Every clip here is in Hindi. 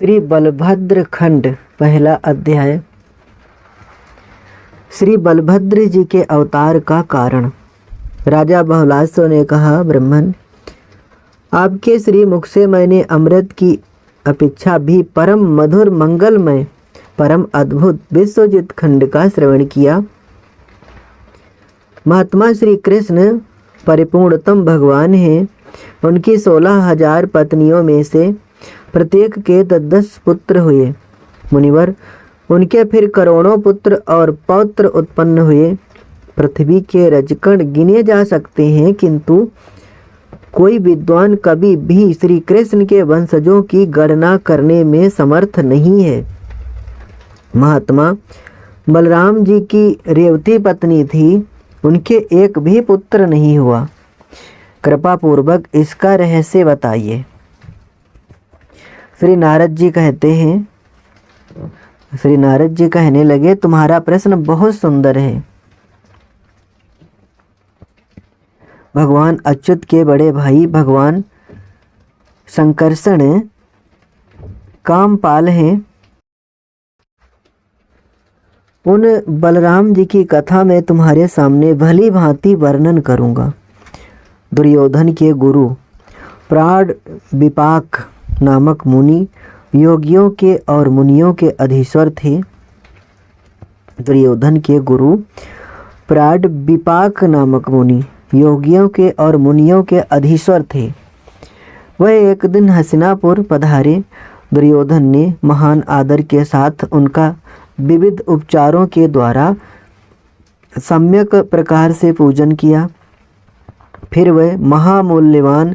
श्री बलभद्र खंड पहला अध्याय। श्री बलभद्र जी के अवतार का कारण। राजा बहुलास्व ने कहा, ब्रह्मन, आपके श्री मुख से मैंने अमृत की अपेक्षा भी परम मधुर मंगलमय परम अद्भुत विश्वजित खंड का श्रवण किया। महात्मा श्री कृष्ण परिपूर्णतम भगवान हैं। उनकी 16,000 पत्नियों में से प्रत्येक के 10 पुत्र हुए। मुनिवर, उनके फिर करोड़ों पुत्र और पौत्र उत्पन्न हुए। पृथ्वी के रजकण गिने जा सकते हैं, किंतु कोई विद्वान कभी भी श्री कृष्ण के वंशजों की गणना करने में समर्थ नहीं है। महात्मा बलराम जी की रेवती पत्नी थी, उनके एक भी पुत्र नहीं हुआ। कृपा पूर्वक इसका रहस्य बताइए। श्री नारद जी कहते हैं, श्री नारद जी कहने लगे, तुम्हारा प्रश्न बहुत सुंदर है। भगवान अच्युत के बड़े भाई भगवान संकर्षण कामपाल हैं। उन बलराम जी की कथा मैं तुम्हारे सामने भली भांति वर्णन करूंगा। दुर्योधन के गुरु प्राण विपाक नामक मुनि योगियों के और मुनियों के अधीश्वर थे। दुर्योधन के गुरु प्राण विपाक नामक मुनि योगियों के और मुनियों के अधीश्वर थे। वह एक दिन हस्तिनापुर पधारे। दुर्योधन ने महान आदर के साथ उनका विविध उपचारों के द्वारा सम्यक प्रकार से पूजन किया। फिर वह महामूल्यवान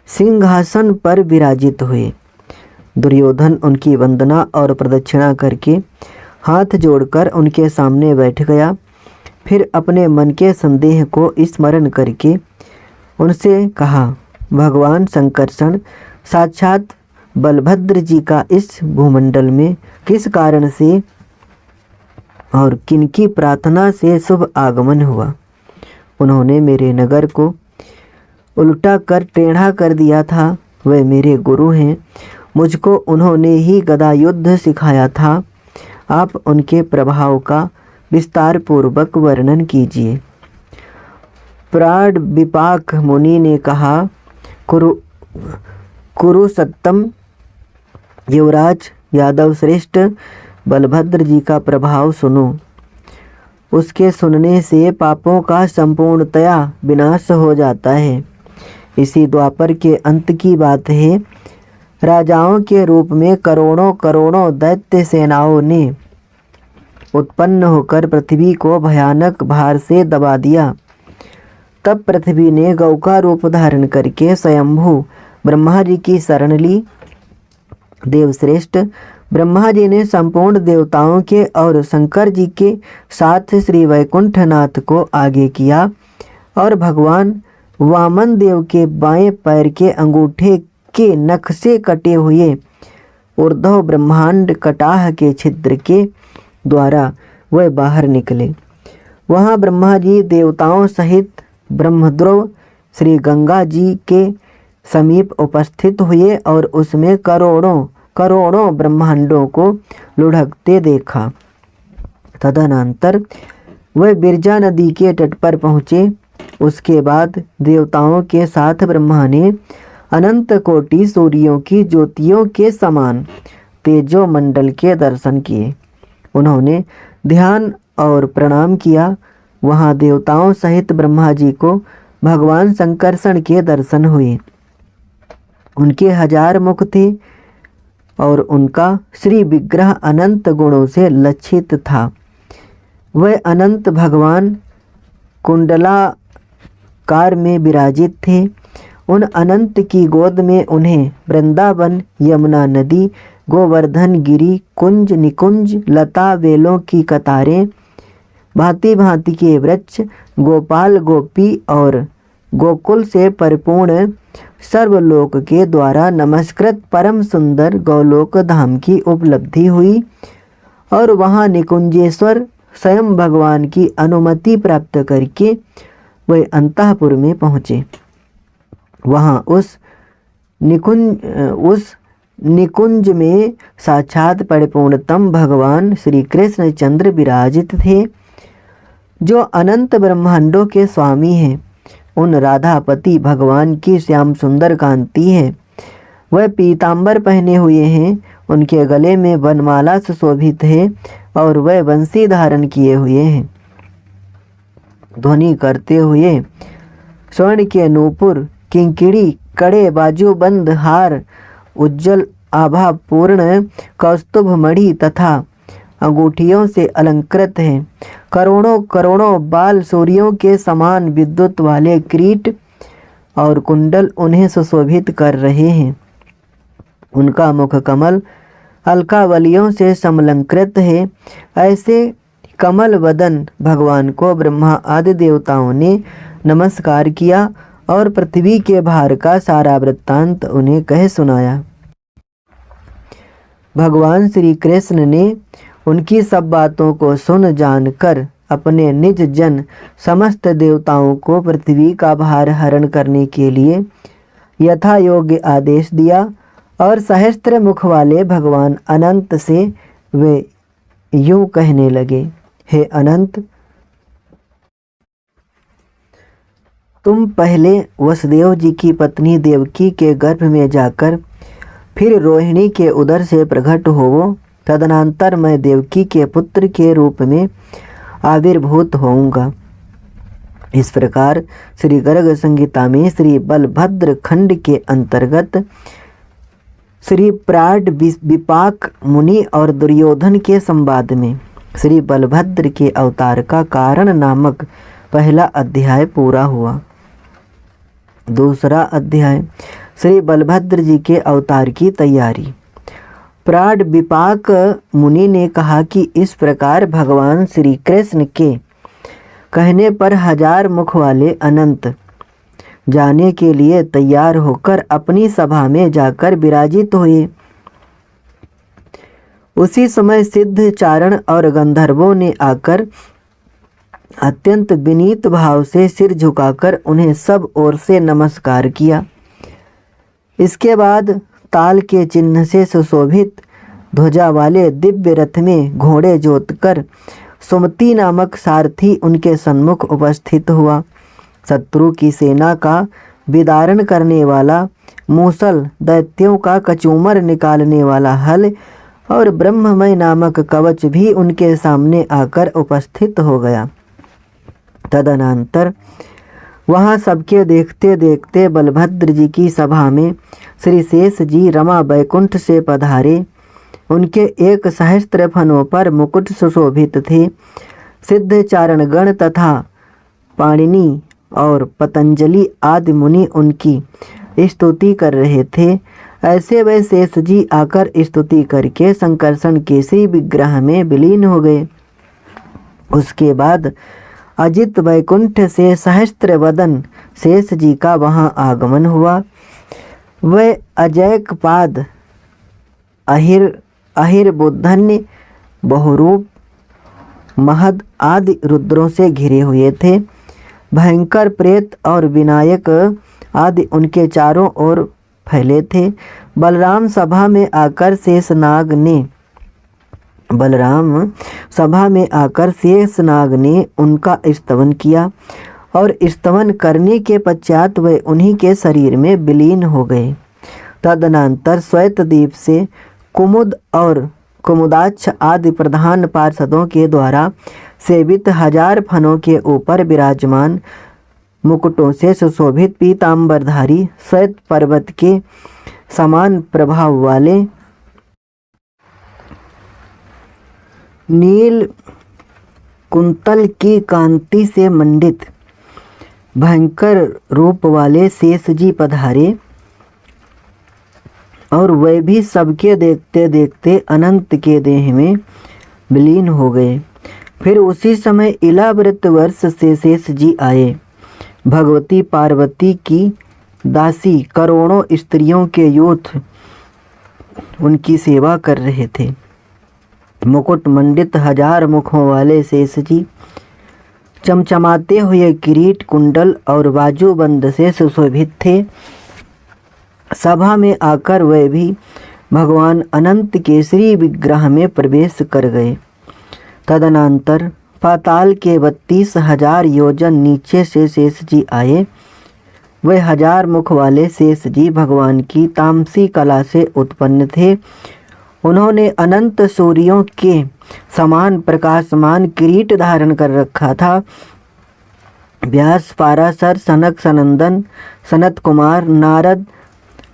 सिंहासन पर विराजित हुए। दुर्योधन उनकी वंदना और प्रदक्षिणा करके हाथ जोड़कर उनके सामने बैठ गया। फिर अपने मन के संदेह को स्मरण करके उनसे कहा, भगवान संकर्षण साक्षात बलभद्र जी का इस भूमंडल में किस कारण से और किनकी प्रार्थना से शुभ आगमन हुआ। उन्होंने मेरे नगर को उल्टा कर टेढ़ा कर दिया था। वे मेरे गुरु हैं। मुझको उन्होंने ही गदा युद्ध सिखाया था। आप उनके प्रभाव का विस्तार पूर्वक वर्णन कीजिए। प्राण विपाक मुनि ने कहा, कुरु सत्तम युवराज यादव श्रेष्ठ, बलभद्र जी का प्रभाव सुनो। उसके सुनने से पापों का संपूर्णतया विनाश हो जाता है। इसी द्वापर के अंत की बात है। राजाओं के रूप में करोड़ों करोड़ों दैत्य सेनाओं ने उत्पन्न होकर पृथ्वी को भयानक भार से दबा दिया। तब पृथ्वी ने गौ का रूप धारण करके स्वयंभू ब्रह्मा जी की शरण ली। देवश्रेष्ठ ब्रह्मा जी ने संपूर्ण देवताओं के और शंकर जी के साथ श्री वैकुंठनाथ को आगे किया और भगवान वामन देव के बाएं पैर के अंगूठे के नख से कटे हुए ऊर्ध्व ब्रह्मांड कटाह के छिद्र के द्वारा वह बाहर निकले। वहाँ ब्रह्मा जी देवताओं सहित ब्रह्मद्रव श्री गंगा जी के समीप उपस्थित हुए और उसमें करोड़ों करोड़ों ब्रह्मांडों को लुढ़कते देखा। तदनंतर वह बिरजा नदी के तट पर पहुँचे। उसके बाद देवताओं के साथ ब्रह्मा ने अनंत कोटि सूर्यों की ज्योतियों के समान तेजो मंडल के दर्शन किए। उन्होंने ध्यान और प्रणाम किया। वहाँ देवताओं सहित ब्रह्मा जी को भगवान संकर्षण के दर्शन हुए। उनके 1000 मुख थे और उनका श्री विग्रह अनंत गुणों से लक्षित था। वह अनंत भगवान कुंडलाकार में विराजित थे। उन अनंत की गोद में उन्हें वृंदावन, यमुना नदी, गोवर्धन गिरी, कुंज निकुंज, लता वेलों की कतारें, भांति भांति के वृक्ष, गोपाल गोपी और गोकुल से परिपूर्ण सर्वलोक के द्वारा नमस्कृत परम सुंदर गौलोक धाम की उपलब्धि हुई और वहाँ निकुंजेश्वर स्वयं भगवान की अनुमति प्राप्त करके वह अंतःपुर में पहुँचे। वहाँ उस निकुंज में साक्षात परिपूर्णतम भगवान श्री कृष्ण चंद्र विराजित थे, जो अनंत ब्रह्मांडों के स्वामी हैं। उन राधापति भगवान की श्याम सुंदर कांति है। वह पीतांबर पहने हुए हैं, उनके गले में वनमाला सुशोभित है और वह बंसी धारण किए हुए हैं। ध्वनि करते हुए स्वर्ण के नूपुर, किंकिड़ी, कड़े, बाजूबंद हार, उज्जवल आभा पूर्ण कौस्तुभ मणि तथा अंगूठियों से अलंकृत हैं। करोड़ों करोड़ों बाल सूर्यों के समान विद्युत वाले किरीट और कुंडल उन्हें सुशोभित कर रहे हैं। उनका मुख कमल अलकावलियों से समलंकृत है। ऐसे कमल वदन भगवान को ब्रह्मा आदि देवताओं ने नमस्कार किया और पृथ्वी के भार का सारा वृत्तांत उन्हें कह सुनाया। भगवान श्री कृष्ण ने उनकी सब बातों को सुन जानकर अपने निज जन समस्त देवताओं को पृथ्वी का भार हरण करने के लिए यथा योग्य आदेश दिया और सहस्त्र मुख वाले भगवान अनंत से वे यूं कहने लगे, हे अनंत, तुम पहले वसुदेव जी की पत्नी देवकी के गर्भ में जाकर फिर रोहिणी के उदर से प्रकट होवो। तदनंतर मैं देवकी के पुत्र के रूप में आविर्भूत होऊंगा। इस प्रकार श्री गर्ग संहिता में श्री बलभद्र खंड के अंतर्गत श्री प्राड विपाक मुनि और दुर्योधन के संवाद में श्री बलभद्र के अवतार का कारण नामक पहला अध्याय पूरा हुआ। दूसरा अध्याय श्री बलभद्र जी के अवतार की तैयारी। प्राड विपाक मुनि ने कहा कि इस प्रकार भगवान श्री कृष्ण के कहने पर 1000 मुख वाले अनंत जाने के लिए तैयार होकर अपनी सभा में जाकर विराजित हुए। उसी समय सिद्ध चारण और गंधर्वों ने आकर अत्यंत विनीत भाव से सिर झुकाकर उन्हें सब ओर से नमस्कार किया। इसके बाद ताल के चिन्ह से सुशोभित ध्वजा वाले दिव्य रथ में घोड़े जोतकर सुमति नामक सारथी उनके सन्मुख उपस्थित हुआ। शत्रु की सेना का विदारण करने वाला मूसल, दैत्यों का कचूमर निकालने वाला हल और ब्रह्ममय नामक कवच भी उनके सामने आकर उपस्थित हो गया। तदनंतर वहाँ सबके देखते देखते बलभद्र जी की सभा में श्री शेष जी रमा बैकुंठ से पधारे। उनके 1 सहस्त्र फनों पर मुकुट सुशोभित थे। सिद्ध चारणगण तथा पाणिनि और पतंजलि आदि मुनि उनकी स्तुति कर रहे थे। ऐसे वे शेष जी आकर स्तुति करके संकर्षण केसरी विग्रह में विलीन हो गए। उसके बाद अजित वैकुंठ से सहस्त्र वदन शेष जी का वहाँ आगमन हुआ। वह अजैक पाद, अहिर बुद्धन्य, बहुरूप, महद आदि रुद्रों से घिरे हुए थे। भयंकर प्रेत और विनायक आदि उनके चारों ओर फैले थे। बलराम सभा में आकर शेषनाग ने उनका स्तवन किया और स्तवन करने के पश्चात वे उन्हीं के शरीर में विलीन हो गए। तदनंतर श्वेतद्वीप से कुमुद और कुमुदाक्ष आदि प्रधान पार्षदों के द्वारा सेवित 1000 फनों के ऊपर विराजमान मुकुटों से सुशोभित पीतांबरधारी श्वेत पर्वत के समान प्रभाव वाले नील कुंतल की कांति से मंडित भयंकर रूप वाले शेष जी पधारे और वे भी सबके देखते देखते अनंत के देह में विलीन हो गए। फिर उसी समय इलाव्रत वर्ष से शेष जी आए। भगवती पार्वती की दासी करोड़ों स्त्रियों के यूथ उनकी सेवा कर रहे थे। मुकुट मंडित 1000 मुखों वाले शेष जी चमचमाते हुए किरीट, कुंडल और बाजूबंद से सुशोभित थे। सभा में आकर वे भी भगवान अनंत के श्री विग्रह में प्रवेश कर गए। तदनंतर पाताल के 32,000 योजन नीचे से शेष जी आए। वे 1000 मुख वाले शेष जी भगवान की तामसी कला से उत्पन्न थे। उन्होंने अनंत सूर्यों के समान प्रकाशमान किरीट धारण कर रखा था। व्यास, पाराशर, सनक, सनंदन, सनत कुमार, नारद,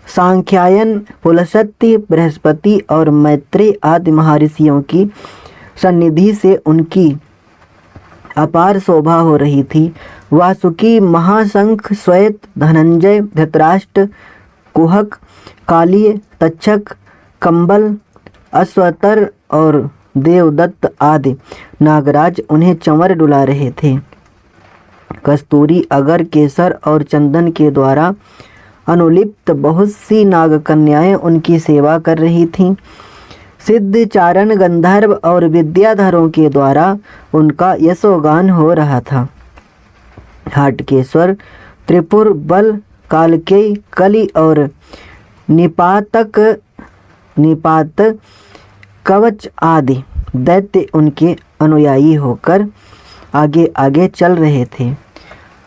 सांख्यायन, पुलस्त्य, बृहस्पति और मैत्रेय आदि महर्षियों की सन्निधि से उनकी अपार शोभा हो रही थी। वासुकी, महाशंख, श्वेत, धनंजय, धृतराष्ट्र, कुहक, कालीय, तक्षक, कंबल, अश्वतर और देवदत्त आदि नागराज उन्हें चंवर डुला रहे थे। कस्तूरी, अगर, केसर और चंदन के द्वारा अनुलिप्त बहुत सी नागकन्याएं उनकी सेवा कर रही थीं। सिद्ध, चारण, गंधर्व और विद्याधरों के द्वारा उनका यशोगान हो रहा था। हाटकेश्वर, त्रिपुर, बल, कालकेय, कली और निपात कवच आदि दैत्य उनके अनुयायी होकर आगे आगे चल रहे थे।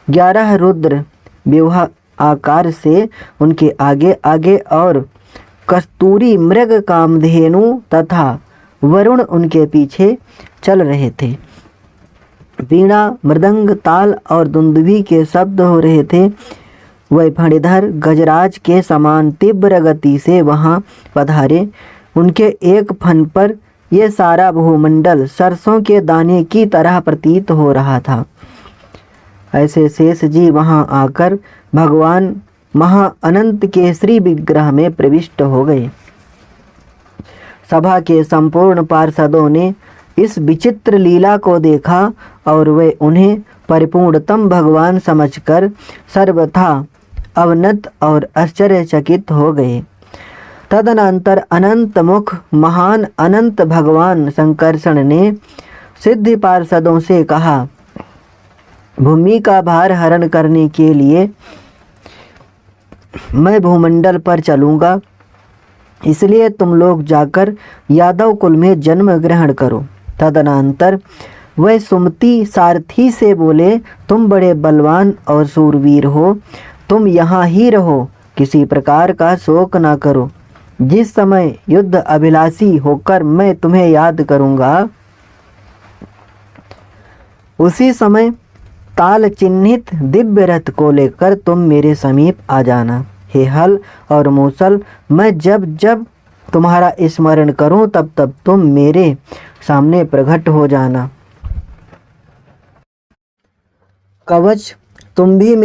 11 रुद्र विवाह आकार से उनके आगे आगे और कस्तूरी, मृग, कामधेनु तथा वरुण उनके पीछे चल रहे थे। वीणा, मृदंग, ताल और दुंदुभी के शब्द हो रहे थे। वह फणिधर गजराज के समान तीव्र गति से वहां पधारे। उनके एक फन पर यह सारा भूमंडल सरसों के दाने की तरह प्रतीत हो रहा था। ऐसे शेष जी वहां आकर भगवान महा अनंत के श्री विग्रह में प्रविष्ट हो गए। सभा के संपूर्ण पार्षदों ने इस विचित्र लीला को देखा और वे उन्हें परिपूर्णतम भगवान समझकर सर्वथा अवनत और आश्चर्यचकित हो गए। तदनंतर अनंत मुख महान अनंत भगवान संकर्षण ने सिद्धि पार्षदों से कहा, भूमि का भार हरण करने के लिए मैं भूमंडल पर चलूँगा, इसलिए तुम लोग जाकर यादव कुल में जन्म ग्रहण करो। तदनंतर वह सुमति सारथी से बोले, तुम बड़े बलवान और सूरवीर हो, तुम यहाँ ही रहो, किसी प्रकार का शोक ना करो। जिस समय युद्ध अभिलाषी होकर मैं तुम्हें याद करूँगा, उसी समय ताल चिन्हित दिव्य रथ को लेकर तुम मेरे समीप आ जाना। हे हल और मूसल, मैं जब जब तुम्हारा स्मरण करूं तब तब तुम मेरे सामने प्रकट हो जाना। कवच, तुम भी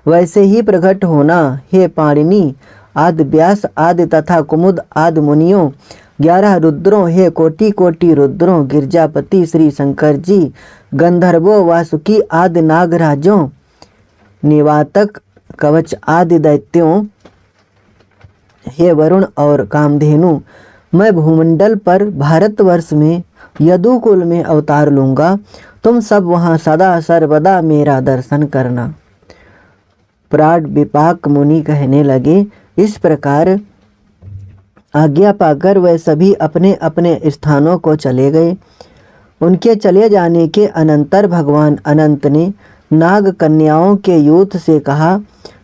वैसे ही प्रकट होना। हे पाणिनि आदि, व्यास आदि तथा कुमुद आदि मुनियों, 11 रुद्रों, हे कोटि कोटि रुद्रों, गिरजापति श्री शंकर जी, गंधर्वों, वासुकी आदि नागराजों, निवातक, कवच आदि दैत्यों, हे वरुण और कामधेनु, मैं भूमंडल पर भारतवर्ष में यदुकुल में अवतार लूँगा। तुम सब वहाँ सदा सर्वदा मेरा दर्शन करना। प्राण विपाक मुनि कहने लगे। इस प्रकार आज्ञा पाकर वह सभी अपने अपने स्थानों को चले गए। उनके चले जाने के अनंतर भगवान अनंत ने नाग कन्याओं के यूथ से कहा,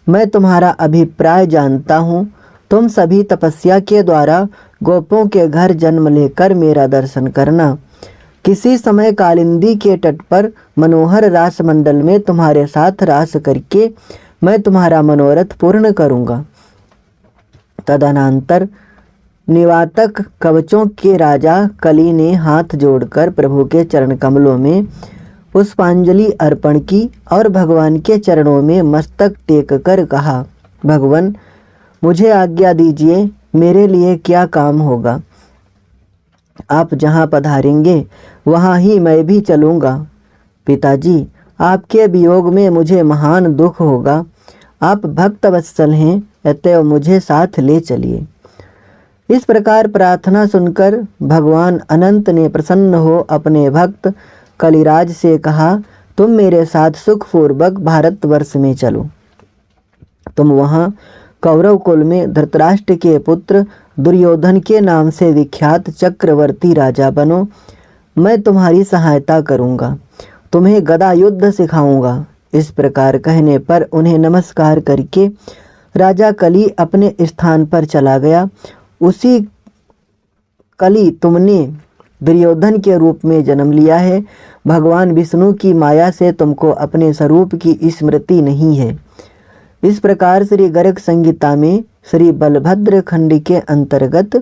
मैं तुम्हारा अभिप्राय जानता हूँ। तुम सभी तपस्या के द्वारा गोपों के घर जन्म लेकर मेरा दर्शन करना। किसी समय कालिंदी के तट पर मनोहर रासमंडल में तुम्हारे साथ रास करके मैं तुम्हारा मनोरथ पूर्ण करूँगा। तदनंतर निवातक कवचों के राजा कली ने हाथ जोड़कर प्रभु के चरण कमलों में पुष्पांजलि अर्पण की और भगवान के चरणों में मस्तक टेक कर कहा, भगवान मुझे आज्ञा दीजिए, मेरे लिए क्या काम होगा। आप जहाँ पधारेंगे वहाँ ही मैं भी चलूँगा। पिताजी, आपके वियोग में मुझे महान दुख होगा। आप भक्त वत्सल हैं, अतएव मुझे साथ ले चलिए। इस प्रकार प्रार्थना सुनकर भगवान अनंत ने प्रसन्न हो अपने भक्त कलिराज से कहा, तुम मेरे साथ सुखपूर्वक भारतवर्ष में चलो। तुम वहाँ कौरव कुल में धृतराष्ट्र के पुत्र दुर्योधन के नाम से विख्यात चक्रवर्ती राजा बनो। मैं तुम्हारी सहायता करूँगा, तुम्हें गदा युद्ध सिखाऊंगा। इस प्रकार कहने पर उन्हें नमस्कार करके राजा कली अपने स्थान पर चला गया। उसी कली तुमने दुर्योधन के रूप में जन्म लिया है। भगवान विष्णु की माया से तुमको अपने स्वरूप की स्मृति नहीं है। इस प्रकार श्री गर्ग संहिता में श्री बलभद्र खंड के अंतर्गत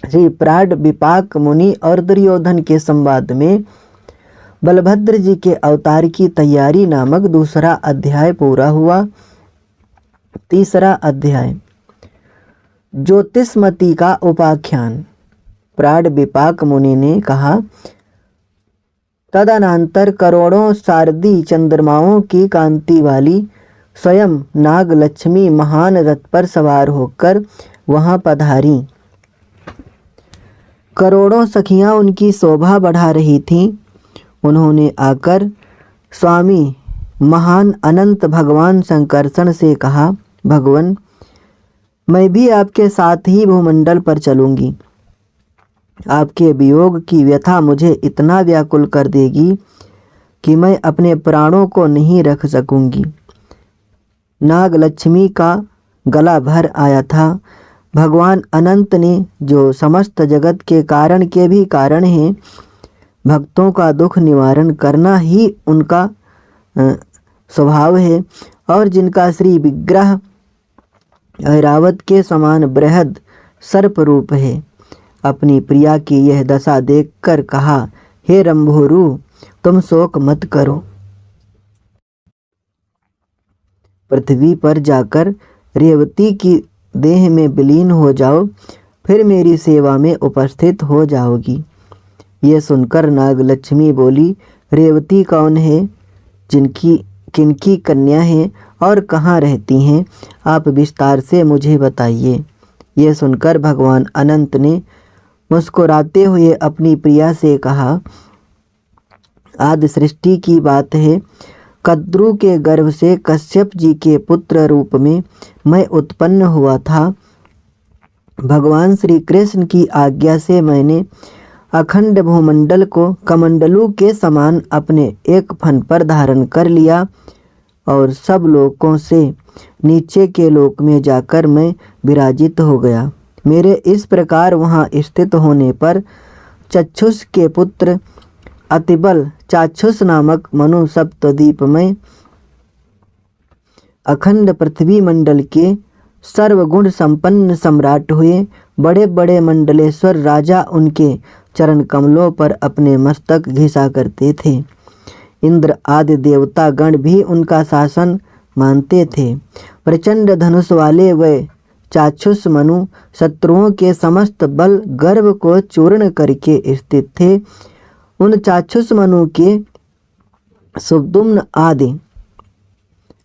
श्री प्राड विपाक मुनि और दुर्योधन के संवाद में बलभद्र जी के अवतार की तैयारी नामक दूसरा अध्याय पूरा हुआ। तीसरा अध्याय ज्योतिषमती का उपाख्यान। प्राड विपाक मुनि ने कहा, तदनंतर करोड़ों शारदी चंद्रमाओं की कांति वाली स्वयं नाग लक्ष्मी महान रथ पर सवार होकर वहां पधारी। करोड़ों सखियां उनकी शोभा बढ़ा रही थीं। उन्होंने आकर स्वामी महान अनंत भगवान शंकरसन से कहा, भगवान, मैं भी आपके साथ ही भूमंडल पर चलूंगी। आपके वियोग की व्यथा मुझे इतना व्याकुल कर देगी कि मैं अपने प्राणों को नहीं रख सकूंगी। नाग लक्ष्मी का गला भर आया था। भगवान अनंत ने, जो समस्त जगत के कारण के भी कारण हैं, भक्तों का दुख निवारण करना ही उनका स्वभाव है, और जिनका श्री विग्रह ऐरावत के समान बृहद सर्प रूप है, अपनी प्रिया की यह दशा देखकर कहा, हे रंभोरु, तुम शोक मत करो। पृथ्वी पर जाकर रेवती की देह में विलीन हो जाओ, फिर मेरी सेवा में उपस्थित हो जाओगी। ये सुनकर नाग लक्ष्मी बोली, रेवती कौन है, किनकी कन्या है और कहाँ रहती हैं, आप विस्तार से मुझे बताइए। ये सुनकर भगवान अनंत ने मुस्कुराते हुए अपनी प्रिया से कहा, आदि सृष्टि की बात है, कद्रु के गर्भ से कश्यप जी के पुत्र रूप में मैं उत्पन्न हुआ था। भगवान श्री कृष्ण की आज्ञा से मैंने अखंड भूमंडल को कमंडलू के समान अपने एक फन पर धारण कर लिया, और सब लोकों से नीचे के लोक में जाकर मैं विराजित हो गया। मेरे इस प्रकार वहाँ स्थित होने पर चक्षुष के पुत्र अतिबल चाक्षुष नामक मनु सप्तद्वीप में अखंड पृथ्वी मंडल के सर्वगुण संपन्न सम्राट हुए। बड़े बड़े मंडलेश्वर राजा उनके चरण कमलों पर अपने मस्तक घिसा करते थे। इंद्र आदि देवता गण भी उनका शासन मानते थे। प्रचंड धनुष वाले वे चाक्षुष मनु शत्रुओं के समस्त बल गर्व को चूर्ण करके स्थित थे। उन चाक्षुष मनु के सुब्दुम्न आदि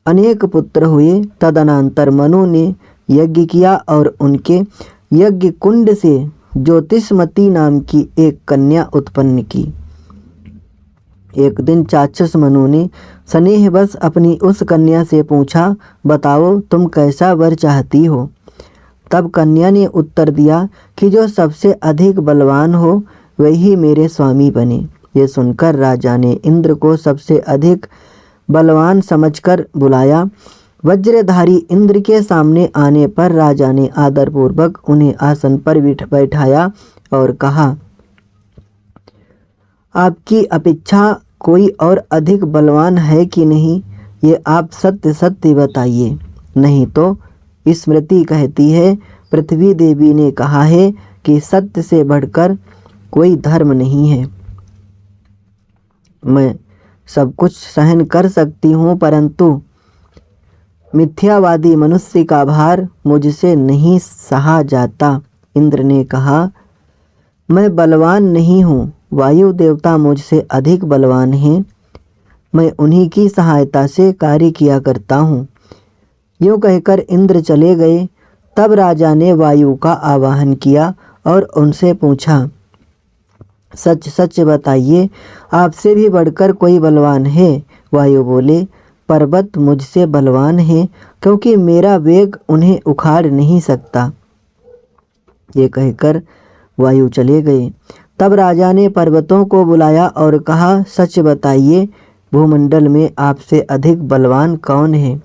अनेक पुत्र हुए। तदनंतर मनु ने यज्ञ किया और उनके यज्ञ कुंड से ज्योतिषमती नाम की एक कन्या उत्पन्न की। एक दिन चाक्षुष मनु ने स्नेहवश अपनी उस कन्या से पूछा, बताओ तुम कैसा वर चाहती हो। तब कन्या ने उत्तर दिया कि जो सबसे अधिक बलवान हो वही मेरे स्वामी बने। ये सुनकर राजा ने इंद्र को सबसे अधिक बलवान समझकर बुलाया। वज्रधारी इंद्र के सामने आने पर राजा ने आदरपूर्वक उन्हें आसन पर बैठाया और कहा, आपकी अपेक्षा कोई और अधिक बलवान है कि नहीं, ये आप सत्य सत्य बताइए। नहीं तो स्मृति कहती है, पृथ्वी देवी ने कहा है कि सत्य से बढ़कर कोई धर्म नहीं है। मैं सब कुछ सहन कर सकती हूँ, परंतु मिथ्यावादी मनुष्य का भार मुझसे नहीं सहा जाता। इंद्र ने कहा, मैं बलवान नहीं हूँ, वायु देवता मुझसे अधिक बलवान हैं। मैं उन्हीं की सहायता से कार्य किया करता हूँ। यूँ कहकर इंद्र चले गए। तब राजा ने वायु का आवाहन किया और उनसे पूछा, सच सच बताइए, आपसे भी बढ़कर कोई बलवान है। वायु बोले, पर्वत मुझसे बलवान हैं, क्योंकि मेरा वेग उन्हें उखाड़ नहीं सकता। ये कहकर वायु चले गए। तब राजा ने पर्वतों को बुलाया और कहा, सच बताइए, भूमंडल में आपसे अधिक बलवान कौन है?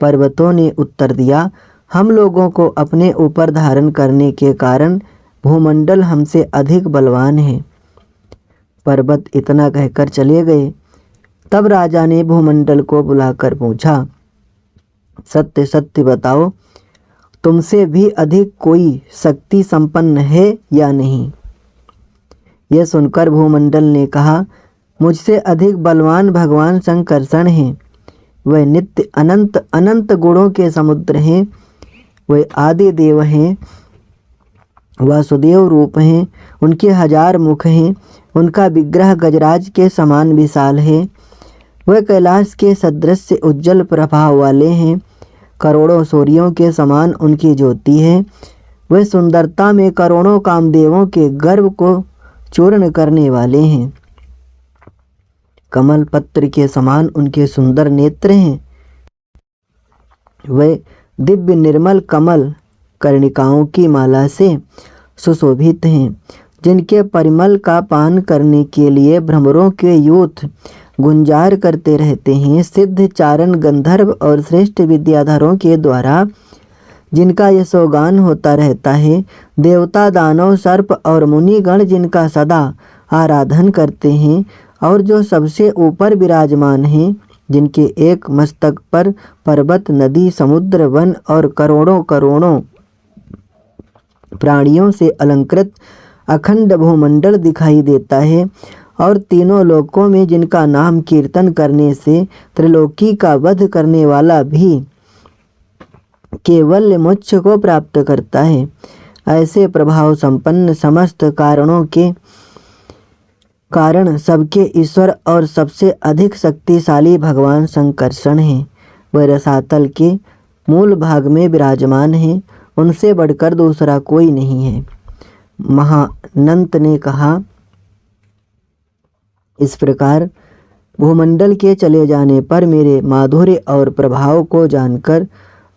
पर्वतों ने उत्तर दिया, हम लोगों को अपने ऊपर धारण करने के कारण भूमंडल हमसे अधिक बलवान है। पर्वत इतना कहकर चले गए। तब राजा ने भूमंडल को बुलाकर पूछा, सत्य सत्य बताओ, तुमसे भी अधिक कोई शक्ति संपन्न है या नहीं? यह सुनकर भूमंडल ने कहा, मुझसे अधिक बलवान भगवान शंकरषण हैं। वह नित्य अनंत अनंत गुणों के समुद्र हैं। वह आदि देव हैं, वासुदेव रूप हैं। उनके 1000 मुख हैं। उनका विग्रह गजराज के समान विशाल है। वह कैलाश के सदृश उज्जवल प्रभाव वाले हैं। करोड़ों सूर्यों के समान उनकी ज्योति है। वह सुंदरता में करोड़ों कामदेवों के गर्व को चूर्ण करने वाले हैं। कमल पत्र के समान उनके सुंदर नेत्र हैं। वे दिव्य निर्मल कमल कर्णिकाओं की माला से सुशोभित हैं, जिनके परिमल का पान करने के लिए भ्रमरों के यूथ गुंजार करते रहते हैं। सिद्ध चारण गंधर्व और श्रेष्ठ विद्याधरों के द्वारा जिनका यशोगान होता रहता है। देवता दानव सर्प और मुनिगण जिनका सदा आराधन करते हैं, और जो सबसे ऊपर विराजमान हैं, जिनके एक मस्तक पर पर्वत नदी समुद्र वन और करोड़ों करोड़ों प्राणियों से अलंकृत अखंड भूमंडल दिखाई देता है, और तीनों लोकों में जिनका नाम कीर्तन करने से त्रिलोकी का वध करने वाला भी केवल मोक्ष को प्राप्त करता है। ऐसे प्रभाव संपन्न समस्त कारणों के कारण सबके ईश्वर और सबसे अधिक शक्तिशाली भगवान शंकरषण हैं। वह रसातल के मूल भाग में विराजमान हैं। उनसे बढ़कर दूसरा कोई नहीं है। महानंत ने कहा, इस प्रकार भूमंडल के चले जाने पर मेरे माधुर्य और प्रभाव को जानकर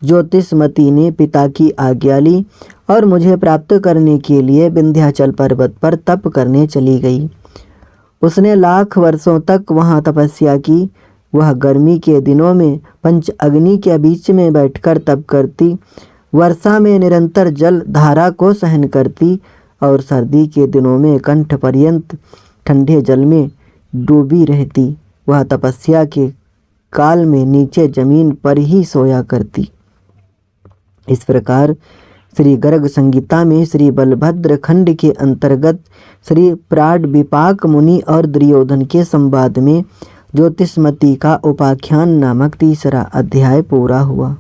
ज्योतिषमती ने पिता की आज्ञा ली और मुझे प्राप्त करने के लिए विंध्याचल पर्वत पर तप करने चली गई। उसने लाख वर्षों तक वहाँ तपस्या की। वह गर्मी के दिनों में पंच अग्नि के बीच में बैठकर तप करती, वर्षा में निरंतर जल धारा को सहन करती और सर्दी के दिनों में कंठ पर्यंत ठंडे जल में डूबी रहती। वह तपस्या के काल में नीचे जमीन पर ही सोया करती। इस प्रकार श्री गर्ग संगीता में श्री बलभद्र खंड के अंतर्गत श्री प्राड विपाक मुनि और दुर्योधन के संवाद में ज्योतिषमती का उपाख्यान नामक तीसरा अध्याय पूरा हुआ।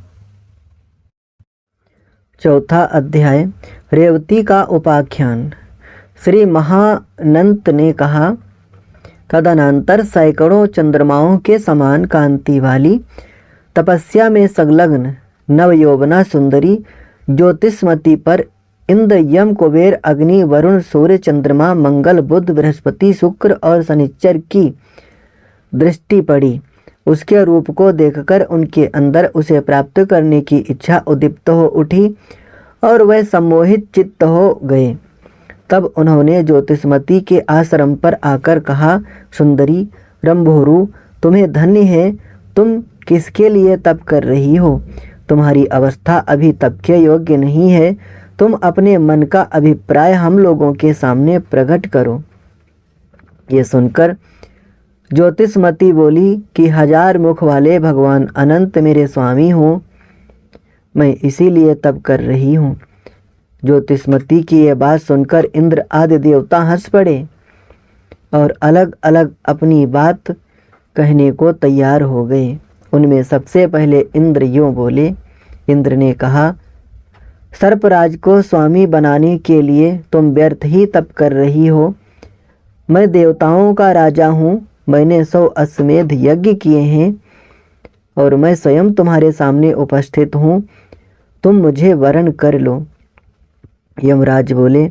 चौथा अध्याय रेवती का उपाख्यान। श्री महानंत ने कहा, तदनंतर सैकड़ों चंद्रमाओं के समान कांति वाली तपस्या में संलग्न नवयौवना सुंदरी ज्योतिषमती पर इंद्र यम कुबेर अग्नि वरुण सूर्य चंद्रमा मंगल बुध बृहस्पति शुक्र और शनिचर की दृष्टि पड़ी। उसके रूप को देखकर उनके अंदर उसे प्राप्त करने की इच्छा उद्दीप्त हो उठी और वह सम्मोहित चित्त हो गए। तब उन्होंने ज्योतिषमती के आश्रम पर आकर कहा, सुंदरी रंभोरु, तुम्हें धन्य है। तुम किसके लिए तप कर रही हो? तुम्हारी अवस्था अभी तप के योग्य नहीं है। तुम अपने मन का अभिप्राय हम लोगों के सामने प्रकट करो। ये सुनकर ज्योतिषमती बोली कि 1000 मुख वाले भगवान अनंत मेरे स्वामी हो, मैं इसीलिए तप कर रही हूँ। ज्योतिषमती की यह बात सुनकर इंद्र आदि देवता हंस पड़े और अलग अलग अपनी बात कहने को तैयार हो गए। उनमें सबसे पहले इंद्र यूँ बोले। इंद्र ने कहा, सर्पराज को स्वामी बनाने के लिए तुम व्यर्थ ही तप कर रही हो। मैं देवताओं का राजा हूँ। मैंने 100 अश्वमेध यज्ञ किए हैं और मैं स्वयं तुम्हारे सामने उपस्थित हूँ। तुम मुझे वरण कर लो। यमराज बोले,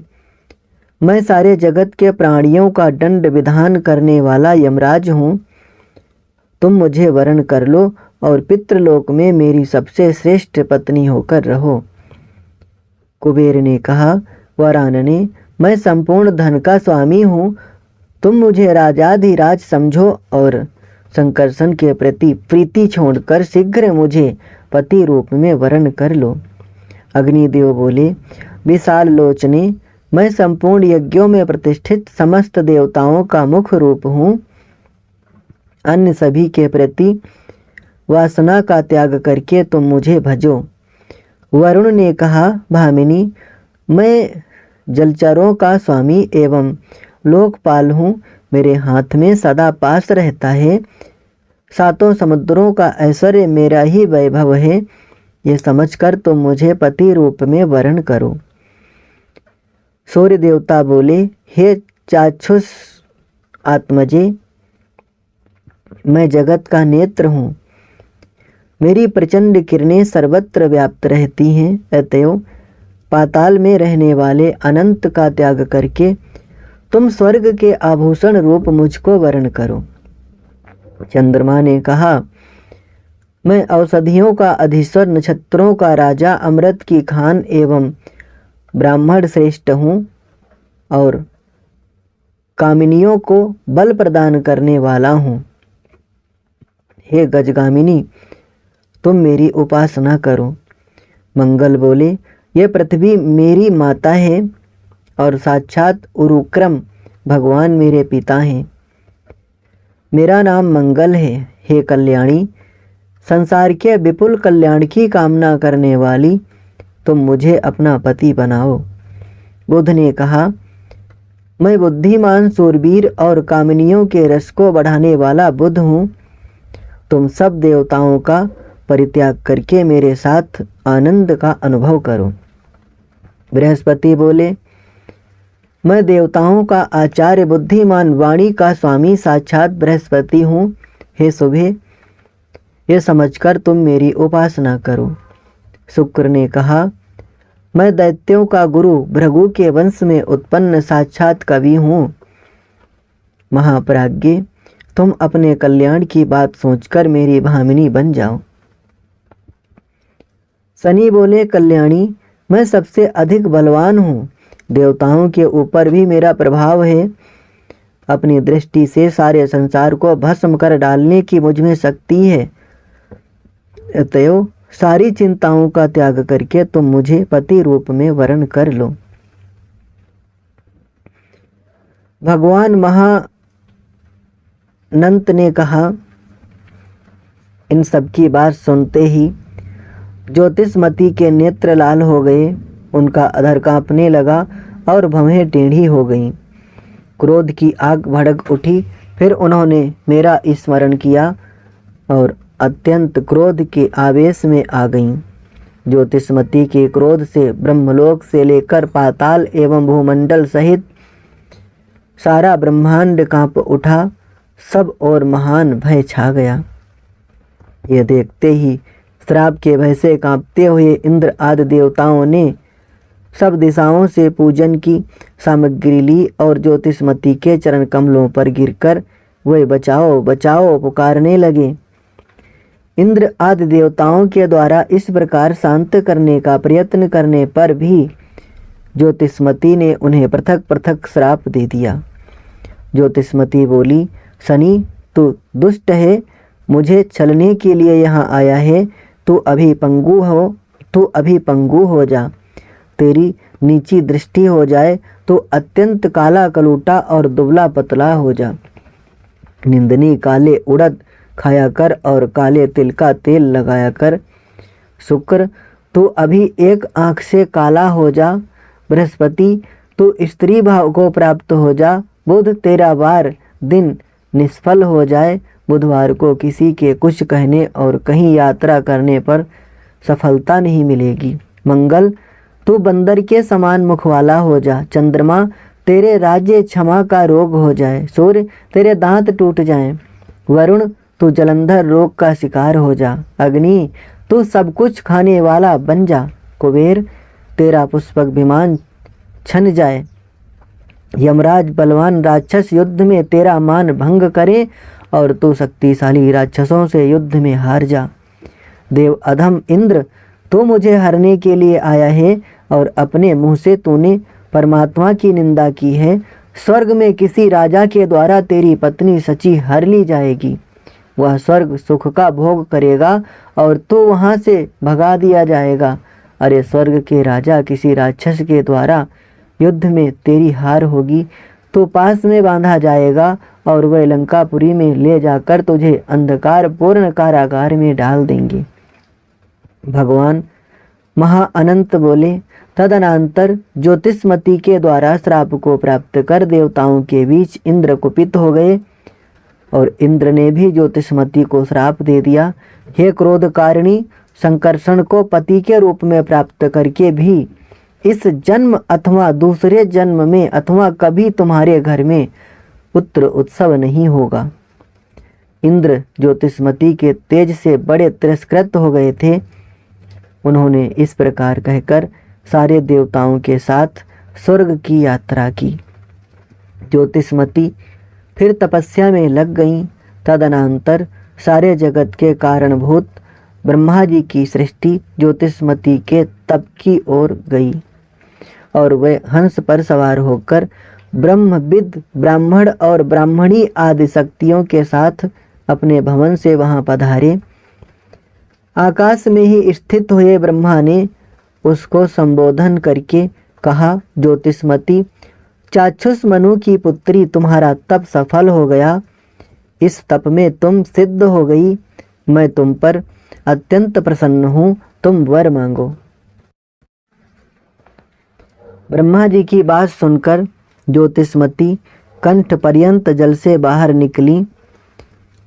मैं सारे जगत के प्राणियों का दंड विधान करने वाला यमराज हूँ। तुम मुझे वरण कर लो और पितृलोक में मेरी सबसे श्रेष्ठ पत्नी होकर रहो। कुबेर ने कहा, वरानने, मैं संपूर्ण धन का स्वामी हूँ, तुम मुझे राजाधिराज समझो और संकर्षण के प्रति प्रीति छोड़कर शीघ्र मुझे पति रूप में वरण कर लो। अग्निदेव बोले, विशाल लोचने, मैं संपूर्ण यज्ञों में प्रतिष्ठित समस्त देवताओं का मुख रूप हूँ। अन्य सभी के प्रति वासना का त्याग करके तुम मुझे भजो। वरुण ने कहा, भामिनी, मैं जलचरों का स्वामी एवं लोकपाल हूँ, मेरे हाथ में सदा पास रहता है, सातों समुद्रों का ऐश्वर्य मेरा ही वैभव है, ये समझकर तुम मुझे पति रूप में वरण करो। सूर्य देवता बोले, हे चाक्षुष आत्मजे, मैं जगत का नेत्र हूँ, मेरी प्रचंड किरणें सर्वत्र व्याप्त रहती हैं, अतएव पाताल में रहने वाले अनंत का त्याग करके तुम स्वर्ग के आभूषण रूप मुझको वरण करो। चंद्रमा ने कहा, मैं औषधियों का अधीश्वर, नक्षत्रों का राजा, अमृत की खान एवं ब्राह्मण श्रेष्ठ हूँ और कामिनियों को बल प्रदान करने वाला हूँ। हे गजगामिनी, तुम मेरी उपासना करो। मंगल बोले, ये पृथ्वी मेरी माता है और साक्षात उरुक्रम भगवान मेरे पिता हैं। मेरा नाम मंगल है। हे कल्याणी, संसार के विपुल कल्याण की कामना करने वाली, तुम मुझे अपना पति बनाओ। बुध ने कहा, मैं बुद्धिमान, शूरवीर और कामिनियों के रस को बढ़ाने वाला बुध हूँ। तुम सब देवताओं का परित्याग करके मेरे साथ आनंद का अनुभव करो। बृहस्पति बोले, मैं देवताओं का आचार्य, बुद्धिमान, वाणी का स्वामी साक्षात बृहस्पति हूँ। हे शुभे, ये समझकर तुम मेरी उपासना करो। शुक्र ने कहा, मैं दैत्यों का गुरु, भृगु के वंश में उत्पन्न साक्षात कवि हूँ। महाप्राज्ञ, तुम अपने कल्याण की बात सोचकर मेरी भामिनी बन जाओ। शनि बोले, कल्याणी, मैं सबसे अधिक बलवान हूँ, देवताओं के ऊपर भी मेरा प्रभाव है। अपनी दृष्टि से सारे संसार को भस्म कर डालने की मुझमें शक्ति है। अतएव सारी चिंताओं का त्याग करके तुम मुझे पति रूप में वरण कर लो। भगवान महाअनंत ने कहा, इन सब की बात सुनते ही ज्योतिषमती के नेत्र लाल हो गए, उनका अधर कांपने लगा और भवें टेढ़ी हो गईं। क्रोध की आग भड़क उठी। फिर उन्होंने मेरा स्मरण किया और अत्यंत क्रोध के आवेश में आ गईं। ज्योतिषमती के क्रोध से ब्रह्मलोक से लेकर पाताल एवं भूमंडल सहित सारा ब्रह्मांड कांप उठा। सब और महान भय छा गया। ये देखते ही श्राप के भय से कांपते हुए इंद्र आदि देवताओं ने सब दिशाओं से पूजन की सामग्री ली और ज्योतिषमती के चरण कमलों पर गिरकर वे बचाओ बचाओ पुकारने लगे। इंद्र आदि देवताओं के द्वारा इस प्रकार शांत करने का प्रयत्न करने पर भी ज्योतिषमती ने उन्हें पृथक पृथक श्राप दे दिया। ज्योतिषमती बोली, शनि, तू दुष्ट है, मुझे छलने के लिए यहाँ आया है। तू अभी पंगु हो जा। तेरी नीची दृष्टि हो जाए तो अत्यंत काला कलूटा और दुबला पतला हो जा। निंदनी काले उड़द खाया कर और काले तिल का तेल लगाया कर। शुक्र, तू अभी एक आँख से काला हो जा। बृहस्पति, तू स्त्री भाव को प्राप्त हो जा। बुध, तेरा वार दिन निष्फल हो जाए। बुधवार को किसी के कुछ कहने और कहीं यात्रा करने पर सफलता नहीं मिलेगी। मंगल, तू बंदर के समान मुख वाला हो जा। चंद्रमा, तेरे राज्य क्षमा का रोग हो जाए। सूर्य, तेरे दांत टूट जाएं। वरुण, तू जलंधर रोग का शिकार हो जा। अग्नि, तू सब कुछ खाने वाला बन जा। कुबेर, तेरा पुष्पक विमान छन जाए। यमराज, बलवान राक्षस युद्ध में तेरा मान भंग करे और तू शक्तिशाली राक्षसों से युद्ध में हार जा। देव अधम इंद्र, तू मुझे हरने के लिए आया है और अपने मुंह से तूने परमात्मा की निंदा की है। स्वर्ग में किसी राजा के द्वारा तेरी पत्नी सची हर ली जाएगी। वह स्वर्ग सुख का भोग करेगा और तू वहां से भगा दिया जाएगा। अरे स्वर्ग के राजा किसी राक्षस के द्वारा युद्ध में तेरी हार होगी तो पास में बांधा जाएगा और वह लंकापुरी में ले जाकर तुझे अंधकार पूर्ण कारागार में डाल देंगे। भगवान महाअनंत बोले। तदनंतर ज्योतिषमती के द्वारा श्राप को प्राप्त कर देवताओं के बीच इंद्र कुपित हो गए और इंद्र ने भी ज्योतिषमती को श्राप दे दिया। हे क्रोधकारिणी, संकर्षण को पति के रूप में प्राप्त करके भी इस जन्म अथवा दूसरे जन्म में अथवा कभी तुम्हारे घर में पुत्र उत्सव नहीं होगा। इंद्र ज्योतिषमती के तेज से बड़े तिरस्कृत हो गए थे। उन्होंने इस प्रकार कहकर सारे देवताओं के साथ स्वर्ग की यात्रा की। ज्योतिषमती फिर तपस्या में लग गईं। तदनंतर सारे जगत के कारणभूत ब्रह्मा जी की सृष्टि ज्योतिषमती के तप की ओर गई और वे हंस पर सवार होकर ब्रह्मविद ब्राह्मण और ब्राह्मणी आदि शक्तियों के साथ अपने भवन से वहां पधारे। आकाश में ही स्थित हुए ब्रह्मा ने उसको संबोधन करके कहा, ज्योतिषमती, चाक्षुष मनु की पुत्री, तुम्हारा तप सफल हो गया। इस तप में तुम सिद्ध हो गई। मैं तुम पर अत्यंत प्रसन्न हूँ। तुम वर मांगो। ब्रह्मा जी की बात सुनकर ज्योतिषमती कंठ पर्यंत जल से बाहर निकली।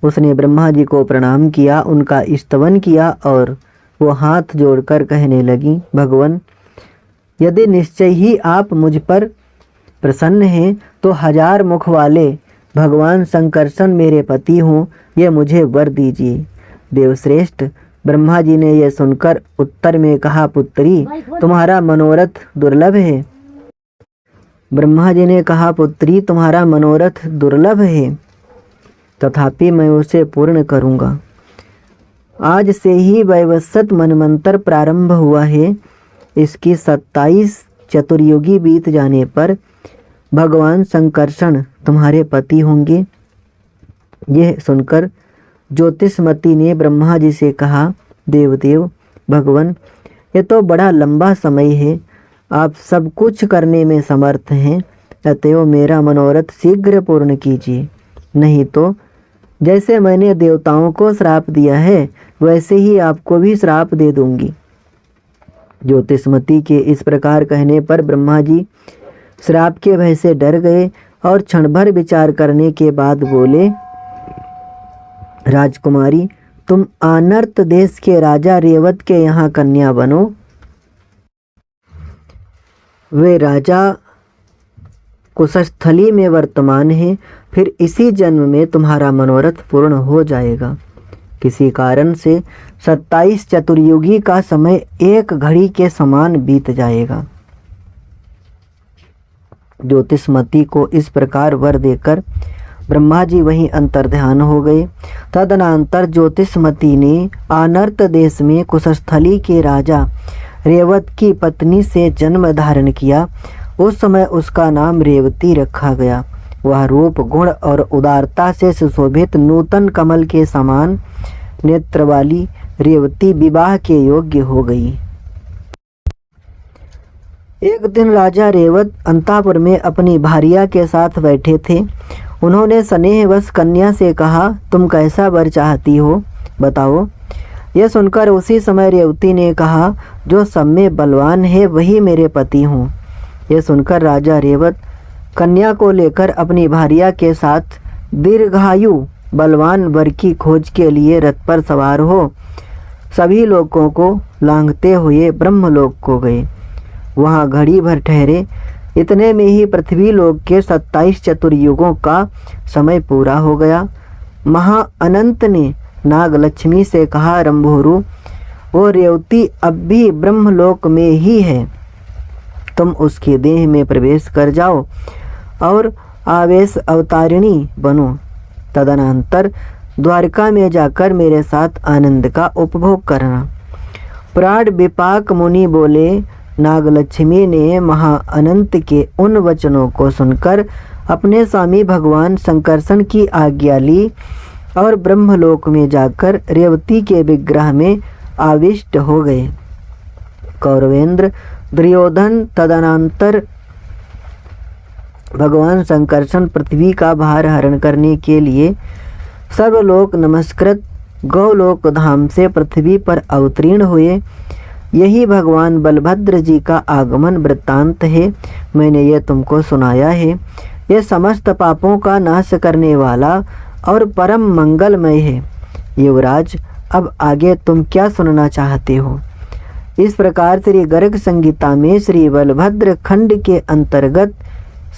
उसने ब्रह्मा जी को प्रणाम किया, उनका स्तवन किया और वो हाथ जोड़कर कहने लगी, भगवान, यदि निश्चय ही आप मुझ पर प्रसन्न हैं तो 1000 मुख वाले भगवान संकर्षण मेरे पति हों, ये मुझे वर दीजिए। देवश्रेष्ठ, ब्रह्मा जी ने यह सुनकर उत्तर में कहा, पुत्री, तुम्हारा मनोरथ दुर्लभ है। ब्रह्मा जी ने कहा, पुत्री, तुम्हारा मनोरथ दुर्लभ है, तथापि मैं उसे पूर्ण करूँगा। आज से ही वैवस्वत मनमंत्र प्रारंभ हुआ है। इसकी 27 चतुर्युगी बीत जाने पर भगवान संकर्षण तुम्हारे पति होंगे। यह सुनकर ज्योतिषमती ने ब्रह्मा जी से कहा, देवदेव भगवान, ये तो बड़ा लंबा समय है। आप सब कुछ करने में समर्थ हैं, अतएव मेरा मनोरथ शीघ्र पूर्ण कीजिए। नहीं तो जैसे मैंने देवताओं को श्राप दिया है वैसे ही आपको भी श्राप दे दूंगी। ज्योतिषमती के इस प्रकार कहने पर ब्रह्मा जी श्राप के भय से डर गए और क्षण भर विचार करने के बाद बोले, राजकुमारी, तुम आनर्त देश के राजा रेवत के यहाँ कन्या बनो। वे राजा कुशस्थली में वर्तमान है। फिर इसी जन्म में तुम्हारा मनोरथ पूर्ण हो जाएगा। किसी कारण से 27 चतुर्युगी का समय एक घड़ी के समान बीत जाएगा। ज्योतिषमती को इस प्रकार वर देकर ब्रह्मा जी वहीं अंतर्ध्यान हो गए। तदनंतर ज्योतिषमती ने आनर्त देश में कुशस्थली के राजा रेवत की पत्नी से जन्म धारण किया। उस समय उसका नाम रेवती रखा गया। वह रूप, गुण और उदारता से सुशोभित नूतन कमल के समान नेत्र वाली रेवती विवाह के योग्य हो गई। एक दिन राजा रेवत अंतापुर में अपनी भार्या के साथ बैठे थे। उन्होंने स्नेहवश कन्या से कहा, तुम कैसा वर चाहती हो, बताओ। यह सुनकर उसी समय रेवती ने कहा, जो सब में बलवान है वही मेरे पति हों। यह सुनकर राजा रेवत कन्या को लेकर अपनी भार्या के साथ दीर्घायु बलवान वर की खोज के लिए रथ पर सवार हो सभी लोगों को लांघते हुए ब्रह्मलोक को गए। वहाँ घड़ी भर ठहरे। इतने में ही पृथ्वी लोक के 27 चतुर्युगों का समय पूरा हो गया। महाअनंत ने नागलक्ष्मी से कहा, रंभोरु, वो रेवती अब भी ब्रह्मलोक में ही है। तुम उसके देह में प्रवेश कर जाओ और आवेश अवतारिणी बनो तदनंतर द्वारका में जाकर मेरे साथ आनंद का उपभोग करना। प्राण विपाक मुनि बोले, नागलक्ष्मी ने महा अनंत के उन वचनों को सुनकर अपने स्वामी भगवान संकर्षण की आज्ञा ली और ब्रह्मलोक में जाकर रेवती के विग्रह में आविष्ट हो गए। कौरवेंद्र दुर्योधन तदनंतर भगवान संकर्षण पृथ्वी का भार हरण करने के लिए सर्वलोक नमस्कृत गौलोक धाम से पृथ्वी पर अवतीर्ण हुए। यही भगवान बलभद्र जी का आगमन वृत्तांत है। मैंने यह तुमको सुनाया है। यह समस्त पापों का नाश करने वाला और परम मंगलमय है। युवराज, अब आगे तुम क्या सुनना चाहते हो? इस प्रकार श्री गर्ग संगीता में श्री बलभद्र खंड के अंतर्गत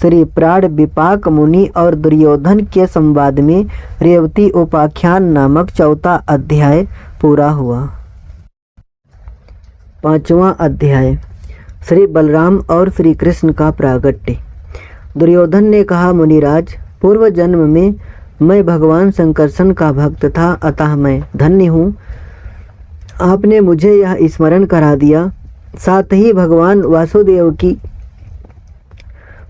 श्री प्राण विपाक मुनि और दुर्योधन के संवाद में रेवती उपाख्यान नामक चौथा अध्याय पूरा हुआ। पांचवा अध्याय श्री बलराम और श्री कृष्ण का प्रागट्य। दुर्योधन ने कहा, मुनिराज, पूर्व जन्म में मैं भगवान संकर्षण का भक्त था, अतः मैं धन्य हूँ। आपने मुझे यह स्मरण करा दिया। साथ ही भगवान वासुदेव की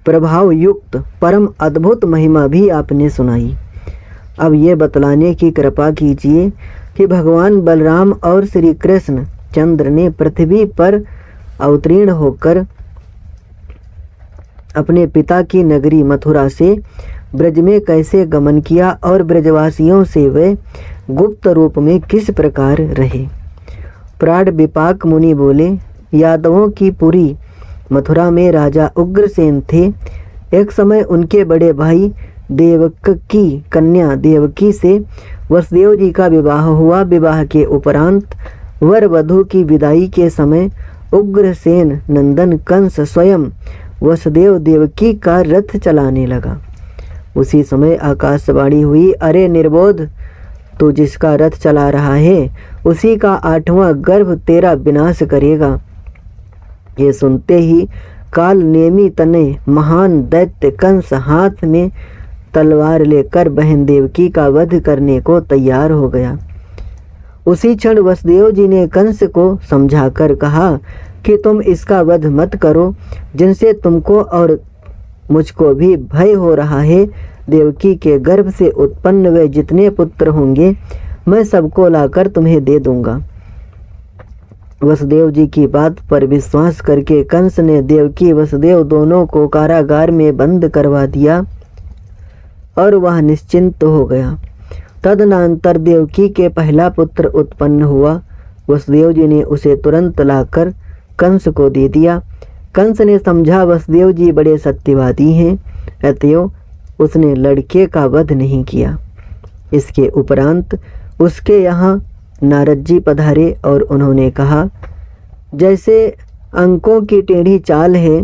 प्रभाव युक्त परम अद्भुत महिमा भी आपने सुनाई। अब ये बतलाने की कृपा कीजिए कि भगवान बलराम और श्री कृष्ण चंद्र ने पृथ्वी पर अवतीर्ण होकर अपने पिता की नगरी मथुरा से ब्रज में कैसे गमन किया और ब्रजवासियों से वे गुप्त रूप में किस प्रकार रहे। प्राण विपाक मुनि बोले, यादवों की पुरी मथुरा में राजा उग्रसेन थे। एक समय उनके बड़े भाई देवक की कन्या देवकी से वसुदेव जी का विवाह हुआ। विवाह के उपरांत वर वधू की विदाई के समय उग्रसेन नंदन कंस स्वयं वसुदेव देवकी का रथ चलाने लगा। उसी समय आकाशवाणी हुई, अरे निर्बोध, तू जिसका रथ चला रहा है उसी का 8वां गर्भ तेरा विनाश करेगा। ये सुनते ही काल नेमी तने महान दैत्य कंस हाथ में तलवार लेकर बहन देवकी का वध करने को तैयार हो गया। उसी क्षण वसुदेव जी ने कंस को समझाकर कहा कि तुम इसका वध मत करो, जिनसे तुमको और मुझको भी भय हो रहा है। देवकी के गर्भ से उत्पन्न वे जितने पुत्र होंगे मैं सबको लाकर तुम्हें दे दूंगा। वसुदेव जी की बात पर विश्वास करके कंस ने देवकी वसुदेव दोनों को कारागार में बंद करवा दिया और वह निश्चिंत हो गया। तदनंतर देवकी के पहला पुत्र उत्पन्न हुआ। वसुदेव जी ने उसे तुरंत लाकर कंस को दे दिया। कंस ने समझा वसुदेव जी बड़े सत्यवादी हैं, अतएव उसने लड़के का वध नहीं किया। इसके उपरांत उसके यहाँ नारद जी पधारे और उन्होंने कहा, जैसे अंकों की टेढ़ी चाल है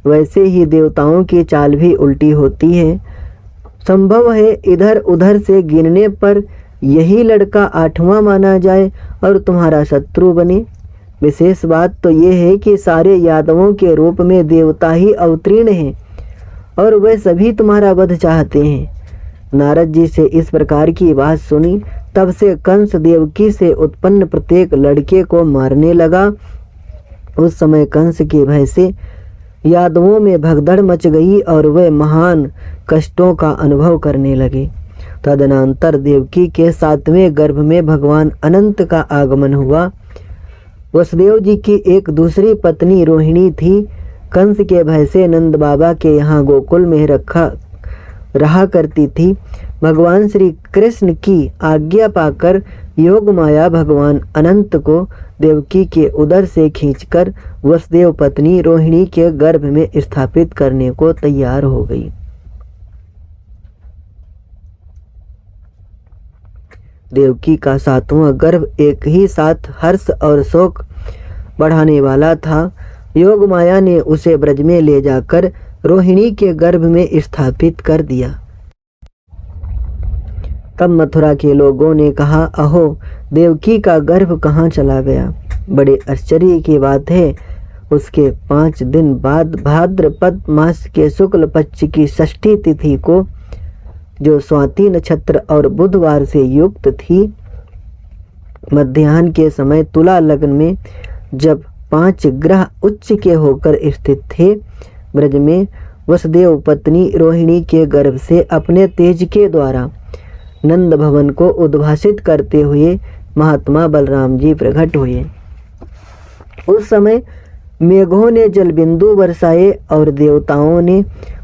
वैसे ही देवताओं की चाल भी उल्टी होती है। संभव है इधर उधर से गिनने पर यही लड़का 8वां माना जाए और तुम्हारा शत्रु बने। विशेष बात तो ये है कि सारे यादवों के रूप में देवता ही अवतीर्ण हैं और वे सभी तुम्हारा वध चाहते हैं। नारद जी से इस प्रकार की बात सुनी, तब से कंस देवकी से उत्पन्न प्रत्येक लड़के को मारने लगा। उस समय कंस के भय से यादवों में भगदड़ मच गई और वे महान कष्टों का अनुभव करने लगे। तदनंतर देवकी के 7वें गर्भ में भगवान अनंत का आगमन हुआ। वसुदेव जी की एक दूसरी पत्नी रोहिणी थी। कंस के भय से नंद बाबा के यहाँ गोकुल में रहा करती थी। भगवान श्री कृष्ण की आज्ञा पाकर योग माया भगवान अनंत को देवकी के उदर से खींचकर वसुदेव पत्नी रोहिणी के गर्भ में स्थापित करने को तैयार हो गई। देवकी का 7वां गर्भ एक ही साथ हर्ष और शोक बढ़ाने वाला था। योग माया ने उसे ब्रज में ले जाकर रोहिणी के गर्भ में स्थापित कर दिया। तब मथुरा के लोगों ने कहा, अहो, देवकी का गर्भ कहाँ चला गया? बड़े आश्चर्य की बात है। उसके 5 दिन बाद भाद्रपद मास के शुक्ल पक्ष की षष्ठी तिथि को जो स्वाति नक्षत्र और बुधवार से युक्त थी। मध्याह्न के समय तुला लग्न में जब 5 ग्रह उच्च के होकर स्थित थे, ब्रज में वसुदेव पत्नी रोहिणी के गर्भ से अपने तेज के द्वारा नंद भवन को उद्भासित करते हुए महात्मा बलराम जी प्रकट हुए। उस समय मेघों ने जलबिंदु बरसाए और देवताओं ने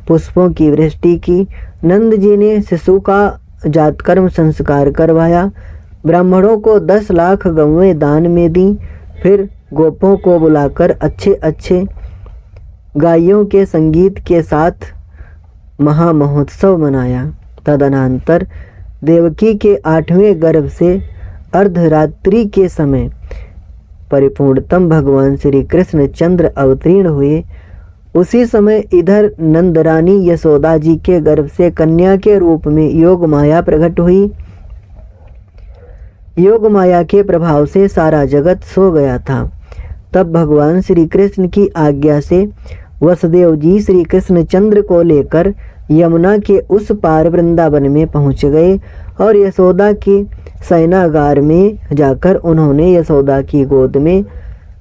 पुष्पों की वृष्टि की। नंद जी ने शिशु का जातकर्म संस्कार करवाया। ब्राह्मणों को 10 लाख गौएं दान में दी। फिर गोपों को बुलाकर अच्छे अच्छे गायों के संगीत के साथ महामहोत्सव मनाया। तदनंतर देवकी के 8वें गर्भ से अर्धरात्रि के समय परिपूर्णतम भगवान श्री कृष्ण चंद्र अवतीर्ण हुए। उसी समय इधर नंदरानी यशोदा जी के गर्भ से कन्या के रूप में योग माया प्रकट हुई। योग माया के प्रभाव से सारा जगत सो गया था। तब भगवान श्री कृष्ण की आज्ञा से वसुदेव जी श्री कृष्ण चंद्र को लेकर यमुना के उस पार वृंदावन में पहुंच गए और यशोदा के शयनागार में जाकर उन्होंने यशोदा की गोद में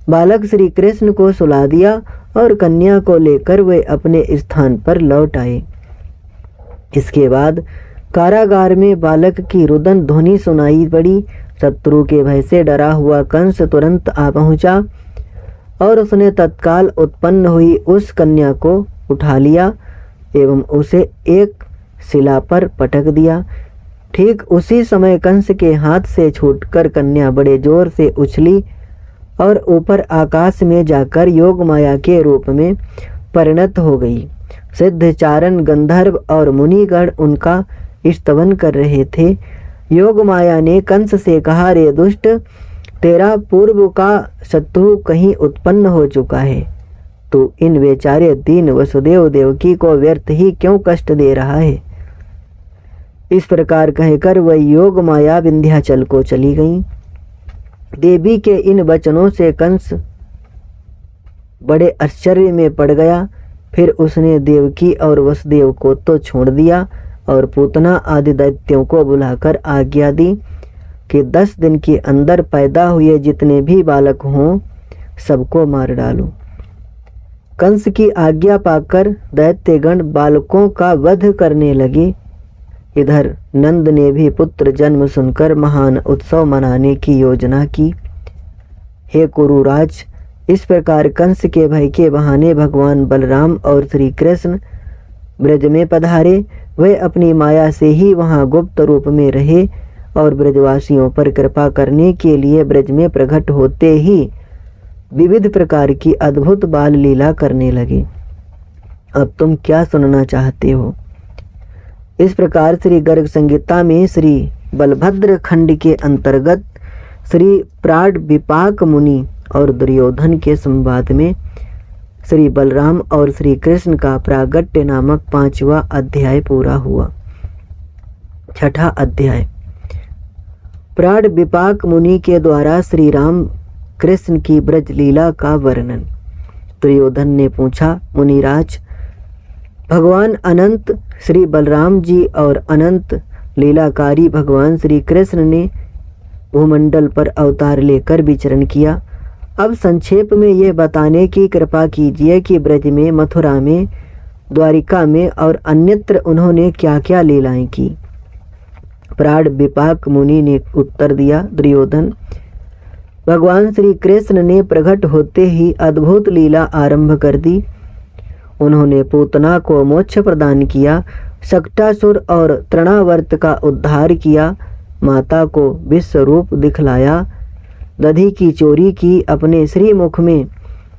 बालक श्री कृष्ण को सुला दिया और कन्या को लेकर वे अपने स्थान पर लौट आए। इसके बाद कारागार में बालक की रुदन ध्वनि सुनाई पड़ी। शत्रु के भय से डरा हुआ कंस तुरंत आ पहुंचा और उसने तत्काल उत्पन्न हुई उस कन्या को उठा लिया एवं उसे एक शिला पर पटक दिया। ठीक उसी समय कंस के हाथ से छूटकर कन्या बड़े जोर से उछली और ऊपर आकाश में जाकर योग माया के रूप में परिणत हो गई। सिद्ध चारण गंधर्व और मुनिगण उनका स्तवन कर रहे थे। योग माया ने कंस से कहा, रे दुष्ट, तेरा पूर्व का शत्रु कहीं उत्पन्न हो चुका है। तू इन बेचारे दीन वसुदेव देवकी को व्यर्थ ही क्यों कष्ट दे रहा है। इस प्रकार कहकर वह योग माया विंध्याचल को चली गई। देवी के इन वचनों से कंस बड़े आश्चर्य में पड़ गया। फिर उसने देवकी और वसुदेव को तो छोड़ दिया और पूतना आदि दैत्यों को बुलाकर आज्ञा दी कि 10 दिन के अंदर पैदा हुए जितने भी बालक हों सबको मार डालो। कंस की आज्ञा पाकर दैत्यगण बालकों का वध करने लगे। इधर नंद ने भी पुत्र जन्म सुनकर महान उत्सव मनाने की योजना की। हे कुरुराज, इस प्रकार कंस के भय के बहाने भगवान बलराम और श्री कृष्ण ब्रज में पधारे। वे अपनी माया से ही वहां गुप्त रूप में रहे और ब्रजवासियों पर कृपा करने के लिए ब्रज में प्रकट होते ही विविध प्रकार की अद्भुत बाल लीला करने लगे। अब तुम क्या सुनना चाहते हो? इस प्रकार श्री गर्ग संहिता में श्री बलभद्र खंड के अंतर्गत श्री प्राण विपाक मुनि और दुर्योधन के संवाद में श्री बलराम और श्री कृष्ण का प्रागट्य नामक 5वां अध्याय पूरा हुआ। 6ठा अध्याय। प्राण विपाक मुनि के द्वारा श्री राम कृष्ण की ब्रज लीला का वर्णन। दुर्योधन ने पूछा, मुनिराज, भगवान अनंत श्री बलराम जी और अनंत लीलाकारी भगवान श्री कृष्ण ने भूमंडल पर अवतार लेकर विचरण किया। अब संक्षेप में यह बताने की कृपा कीजिए कि ब्रज में, मथुरा में, द्वारिका में और अन्यत्र उन्होंने क्या क्या लीलाएं की। प्राण विपाक मुनि ने उत्तर दिया, दुर्योधन, भगवान श्री कृष्ण ने प्रकट होते ही अद्भुत लीला आरंभ कर दी। उन्होंने पूतना को मोक्ष प्रदान किया, शक्टासुर और तृणावर्त का उद्धार किया, माता को विश्व रूप दिखलाया, दधी की चोरी की, अपने श्री मुख में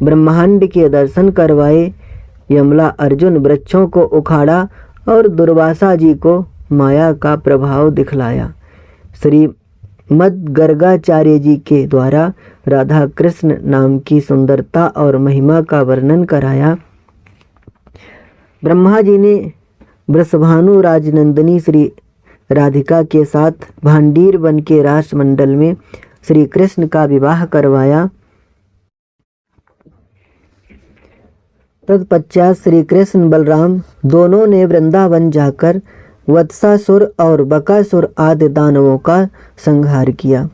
ब्रह्मांड के दर्शन करवाए, यमला अर्जुन वृक्षों को उखाड़ा और दुर्वासा जी को माया का प्रभाव दिखलाया। श्री मद गर्गाचार्य जी के द्वारा राधा कृष्ण नाम की सुंदरता और महिमा का वर्णन कराया। ब्रह्मा जी ने वृषभानु राजनंदिनी श्री राधिका के साथ भांडीर वन के रासमंडल में श्री कृष्ण का विवाह करवाया। तत्पश्चात श्री कृष्ण बलराम दोनों ने वृंदावन जाकर वत्सासुर और बकासुर आदि दानवों का संहार किया।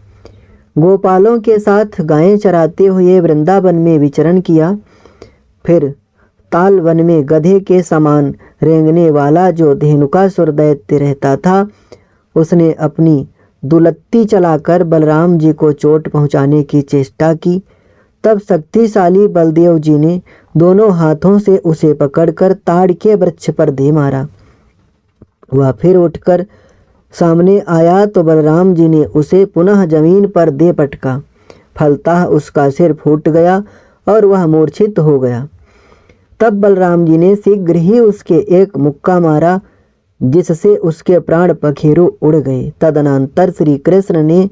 गोपालों के साथ गायें चराते हुए वृंदावन में विचरण किया। फिर ताल वन में गधे के समान रेंगने वाला जो धेनुकासुर दैत्य रहता था, उसने अपनी दुलत्ती चलाकर बलराम जी को चोट पहुंचाने की चेष्टा की। तब शक्तिशाली बलदेव जी ने दोनों हाथों से उसे पकड़कर ताड़ के वृक्ष पर दे मारा। वह फिर उठकर सामने आया तो बलराम जी ने उसे पुनः जमीन पर दे पटका। फलतः उसका सिर फूट गया और वह मूर्छित हो गया। तब बलराम जी ने शीघ्र ही उसके एक मुक्का मारा, जिससे उसके प्राण पखेरु उड़ गए। तदनंतर श्री कृष्ण ने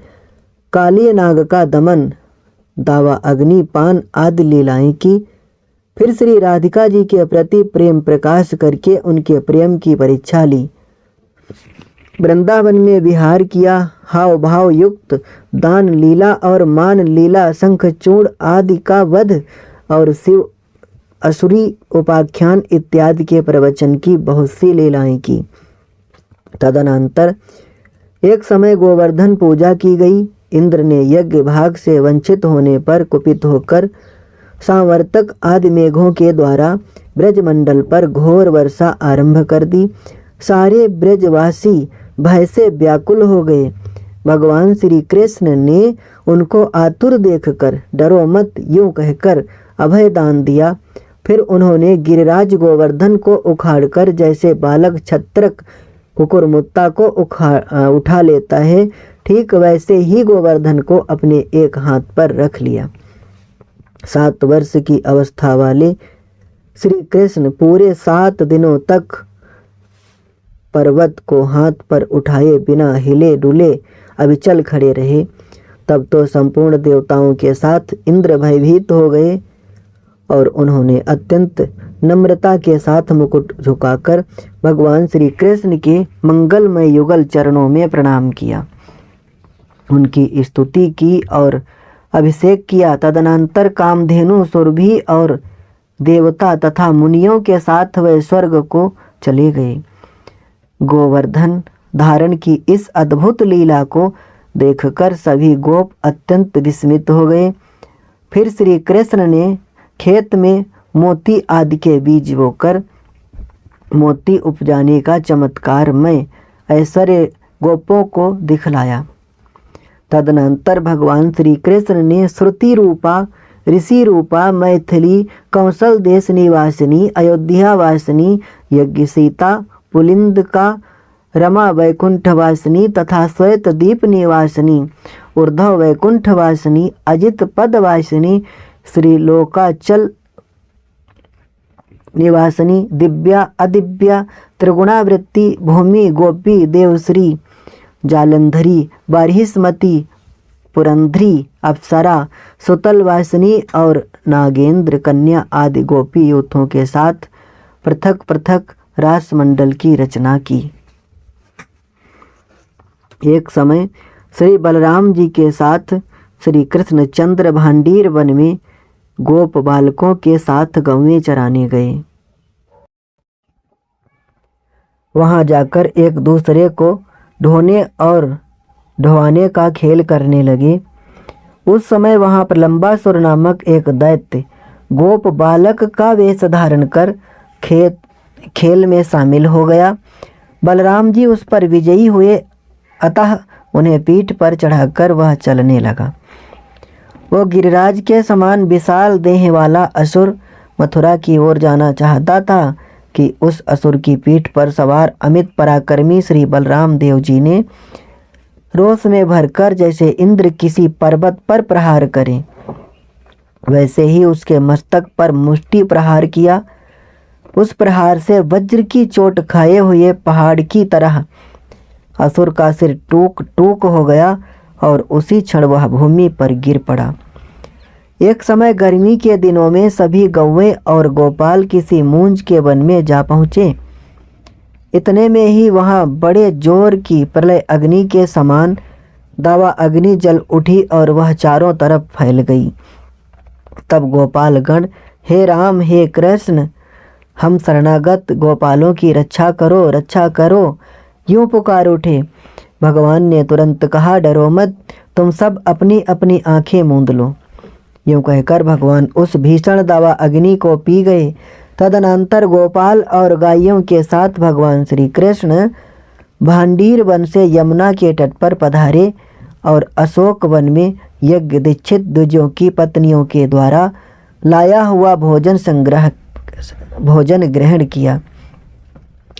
काली नाग का दमन, दावा अग्निपान आदि लीलाएं की। फिर श्री राधिका जी के प्रति प्रेम प्रकाश करके उनके प्रेम की परीक्षा ली। वृंदावन में विहार किया। हाव भाव युक्त दान लीला और मान लीला, शंखचूड़ आदि का वध और शिव असुरी उपाख्यान इत्यादि के प्रवचन की बहुत सी लीलाएं की। तदनंतर एक समय गोवर्धन पूजा की गई। इंद्र ने यज्ञ भाग से वंचित होने पर कुपित होकर सांवर्तक आदि मेघों के द्वारा ब्रजमंडल पर घोर वर्षा आरंभ कर दी। सारे ब्रजवासी भय से व्याकुल हो गए। भगवान श्री कृष्ण ने उनको आतुर देखकर डरो मत यूं कहकर अभय दान दिया। फिर उन्होंने गिरिराज गोवर्धन को उखाड़कर जैसे बालक छत्रक कुकुरमुत्ता को उठा लेता है, ठीक वैसे ही गोवर्धन को अपने एक हाथ पर रख लिया। 7 वर्ष की अवस्था वाले श्री कृष्ण पूरे 7 दिनों तक पर्वत को हाथ पर उठाए बिना हिले डुले अविचल खड़े रहे। तब तो संपूर्ण देवताओं के साथ इंद्र भयभीत हो गए और उन्होंने अत्यंत नम्रता के साथ मुकुट झुकाकर भगवान श्री कृष्ण के मंगलमय युगल चरणों में प्रणाम किया, उनकी स्तुति की और अभिषेक किया। तदनंतर कामधेनु सुरभि और देवता तथा मुनियों के साथ वे स्वर्ग को चले गए। गोवर्धन धारण की इस अद्भुत लीला को देखकर सभी गोप अत्यंत विस्मित हो गए। फिर श्री कृष्ण ने खेत में मोती आदि के बीज बोकर मोती उपजाने का चमत्कारमय ऐश्वर्य गोपों को दिखलाया। तदनंतर भगवान श्री कृष्ण ने श्रुति रूपा, ऋषि रूपा, मैथिली, कौशल देश निवासिनी, अयोध्या वासिनी, यज्ञ सीता, पुलिंद का, रमा वैकुंठ वासिनी तथा श्वेत दीप निवासिनी, ऊर्ध्व वैकुंठ वासिनी, अजित पद वासिनी, श्री लोकाचल निवासिनी, दिव्या अदिव्या, त्रिगुणावृत्ति, भूमि गोपी, देवश्री, जालंधरी, बारहिस्मती, पुरंधरी, अप्सरा, सुतल वासिनी और नागेंद्र कन्या आदि गोपी यूथों के साथ पृथक पृथक रासमंडल की रचना की। एक समय श्री बलराम जी के साथ श्री कृष्णचंद्र भांडीर वन में गोप बालकों के साथ गौएं चराने गए। वहां जाकर एक दूसरे को ढोने और ढोवाने का खेल करने लगे। उस समय वहां प्रलंबासुर नामक एक दैत्य गोप बालक का वेश धारण कर खेल में शामिल हो गया। बलराम जी उस पर विजयी हुए, अतः उन्हें पीठ पर चढ़ाकर वह चलने लगा। वो गिरिराज के समान विशाल देह वाला असुर मथुरा की ओर जाना चाहता था कि उस असुर की पीठ पर सवार अमित पराक्रमी श्री बलराम देव जी ने रोष में भरकर जैसे इंद्र किसी पर्वत पर प्रहार करे, वैसे ही उसके मस्तक पर मुष्टि प्रहार किया। उस प्रहार से वज्र की चोट खाए हुए पहाड़ की तरह असुर का सिर टूक टूक हो गया और उसी क्षण वह भूमि पर गिर पड़ा। एक समय गर्मी के दिनों में सभी गौएं और गोपाल किसी मूंज के वन में जा पहुँचे। इतने में ही वहाँ बड़े जोर की प्रलय अग्नि के समान दावा अग्नि जल उठी और वह चारों तरफ फैल गई। तब गोपालगण, हे राम, हे कृष्ण, हम शरणागत गोपालों की रक्षा करो, रक्षा करो, यूं पुकार उठे। भगवान ने तुरंत कहा, डरो मत, तुम सब अपनी अपनी आंखें मूंद लो। यूं कहकर भगवान उस भीषण दावा अग्नि को पी गए। तदनंतर गोपाल और गायों के साथ भगवान श्री कृष्ण भांडीर वन से यमुना के तट पर पधारे और अशोक वन में यज्ञ दीक्षित द्विजों की पत्नियों के द्वारा लाया हुआ भोजन ग्रहण किया।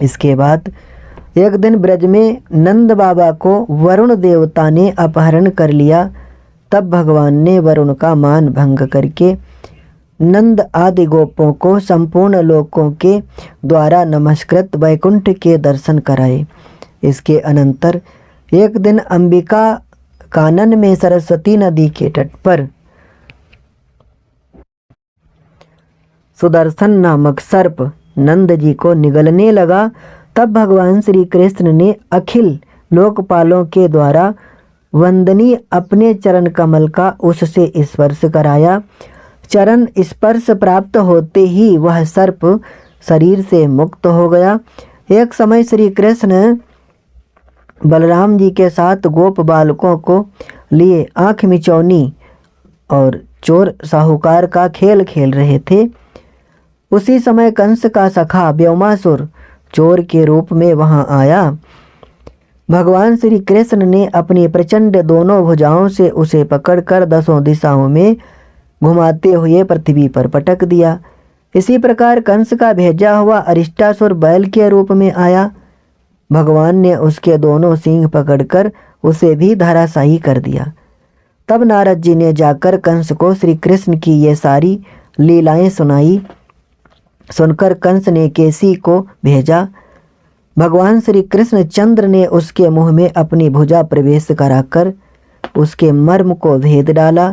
इसके बाद एक दिन ब्रज में नंद बाबा को वरुण देवता ने अपहरण कर लिया। तब भगवान ने वरुण का मान भंग करके नंद आदि गोपों को संपूर्ण लोकों के द्वारा नमस्कृत वैकुंठ के दर्शन कराए। इसके अनंतर एक दिन अंबिका कानन में सरस्वती नदी के तट पर सुदर्शन नामक सर्प नंद जी को निगलने लगा। तब भगवान श्री कृष्ण ने अखिल लोकपालों के द्वारा वंदनीय अपने चरण कमल का उससे स्पर्श कराया। चरण स्पर्श प्राप्त होते ही वह सर्प शरीर से मुक्त हो गया। एक समय श्री कृष्ण बलराम जी के साथ गोप बालकों को लिए आँख मिचौनी और चोर साहूकार का खेल खेल रहे थे। उसी समय कंस का सखा व्योमासुर चोर के रूप में वहां आया। भगवान श्री कृष्ण ने अपनी प्रचंड दोनों भुजाओं से उसे पकड़कर 10 दिशाओं में घुमाते हुए पृथ्वी पर पटक दिया। इसी प्रकार कंस का भेजा हुआ अरिष्टासुर बैल के रूप में आया। भगवान ने उसके दोनों सींग पकड़कर उसे भी धराशायी कर दिया। तब नारद जी ने जाकर कंस को श्री कृष्ण की ये सारी लीलाएं सुनाई। सुनकर कंस ने केसी को भेजा। भगवान श्री कृष्ण चंद्र ने उसके मुंह में अपनी भुजा प्रवेश कराकर उसके मर्म को भेद डाला।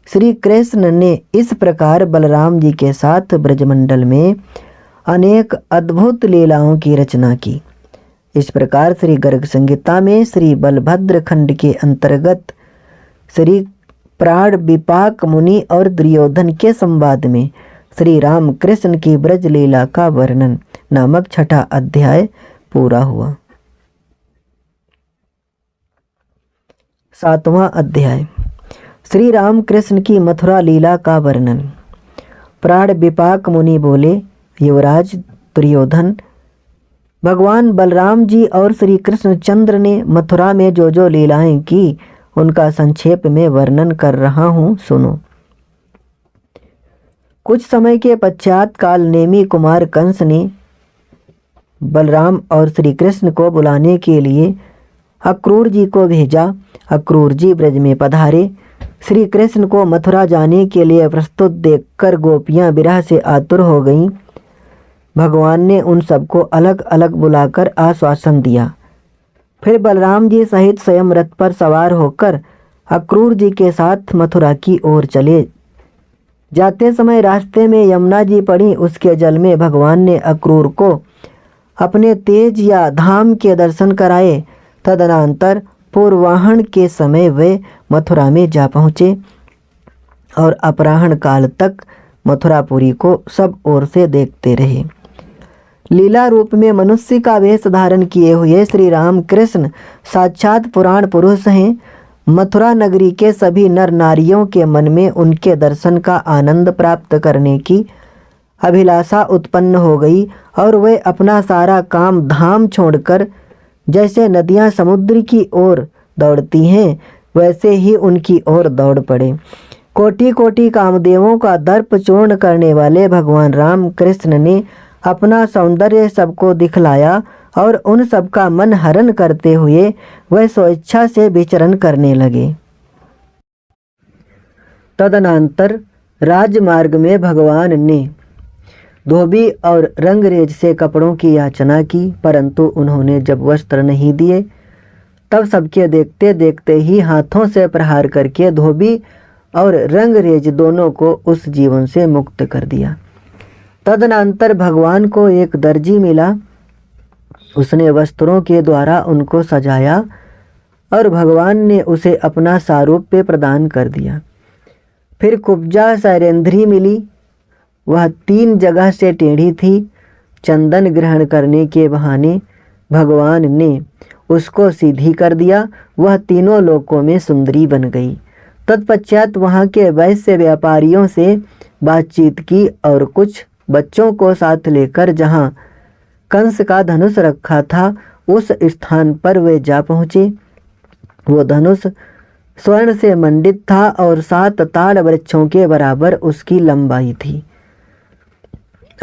श्री कृष्ण ने इस प्रकार बलराम जी के साथ ब्रजमंडल में अनेक अद्भुत लीलाओं की रचना की। इस प्रकार श्री गर्ग संहिता में श्री बलभद्र खंड के अंतर्गत श्री प्राण विपाक मुनि और दुर्योधन के संवाद में श्री राम कृष्ण की ब्रज लीला का वर्णन नामक 6ठा अध्याय पूरा हुआ। 7वां अध्याय श्री राम कृष्ण की मथुरा लीला का वर्णन। प्राण विपाक मुनि बोले, युवराज दुर्योधन, भगवान बलराम जी और श्री कृष्ण चंद्र ने मथुरा में जो जो लीलाएं की उनका संक्षेप में वर्णन कर रहा हूँ, सुनो। कुछ समय के पश्चात काल नेमी कुमार कंस ने बलराम और श्री कृष्ण को बुलाने के लिए अक्रूर जी को भेजा। अक्रूर जी ब्रज में पधारे। श्री कृष्ण को मथुरा जाने के लिए प्रस्तुत देखकर गोपियां विरह से आतुर हो गईं। भगवान ने उन सबको अलग अलग बुलाकर आश्वासन दिया। फिर बलराम जी सहित स्वयं रथ पर सवार होकर अक्रूर जी के साथ मथुरा की ओर चले। जाते समय रास्ते में यमुना जी पड़ी। उसके जल में भगवान ने अक्रूर को अपने तेज या धाम के दर्शन कराए। तदनंतर पूर्वाह्न के समय वे मथुरा में जा पहुँचे और अपराह्न काल तक मथुरापुरी को सब ओर से देखते रहे। लीला रूप में मनुष्य का वेश धारण किए हुए श्री राम कृष्ण साक्षात पुराण पुरुष हैं। मथुरा नगरी के सभी नर नारियों के मन में उनके दर्शन का आनंद प्राप्त करने की अभिलाषा उत्पन्न हो गई और वे अपना सारा काम धाम छोड़कर जैसे नदियां समुद्र की ओर दौड़ती हैं वैसे ही उनकी ओर दौड़ पड़े। कोटि कोटि कामदेवों का दर्प चूर्ण करने वाले भगवान राम कृष्ण ने अपना सौंदर्य सबको दिखलाया और उन सबका मन हरण करते हुए वह स्वेच्छा से विचरण करने लगे। तदनंतर राजमार्ग में भगवान ने धोबी और रंगरेज से कपड़ों की याचना की, परंतु उन्होंने जब वस्त्र नहीं दिए तब सबके देखते देखते ही हाथों से प्रहार करके धोबी और रंगरेज दोनों को उस जीवन से मुक्त कर दिया। तदनंतर भगवान को एक दर्जी मिला। उसने वस्त्रों के द्वारा उनको सजाया और भगवान ने उसे अपना सारूप्य प्रदान कर दिया। फिर कुब्जा शैलेंद्री मिली। वह 3 जगह से टेढ़ी थी। चंदन ग्रहण करने के बहाने भगवान ने उसको सीधी कर दिया। वह तीनों लोकों में सुंदरी बन गई। तत्पश्चात वहाँ के वैश्य व्यापारियों से बातचीत की और कुछ बच्चों को साथ लेकर जहाँ कंस का धनुष रखा था उस स्थान पर वे जा पहुँचे। वो धनुष स्वर्ण से मंडित था और 7 ताड़ वृक्षों के बराबर उसकी लंबाई थी।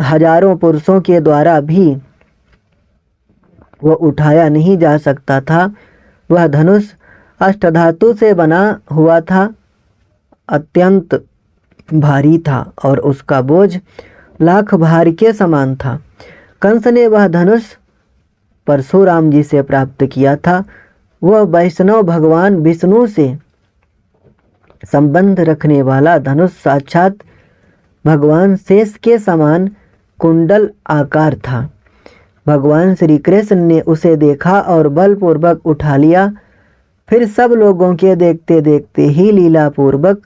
हजारों पुरुषों के द्वारा भी वह उठाया नहीं जा सकता था। वह धनुष अष्टधातु से बना हुआ था, अत्यंत भारी था और उसका बोझ लाख भार के समान था। कंस ने वह धनुष परशुराम जी से प्राप्त किया था। वह वैष्णव भगवान विष्णु से संबंध रखने वाला धनुष साक्षात भगवान शेष के समान कुंडल आकार था। भगवान श्री कृष्ण ने उसे देखा और बलपूर्वक उठा लिया। फिर सब लोगों के देखते देखते ही लीलापूर्वक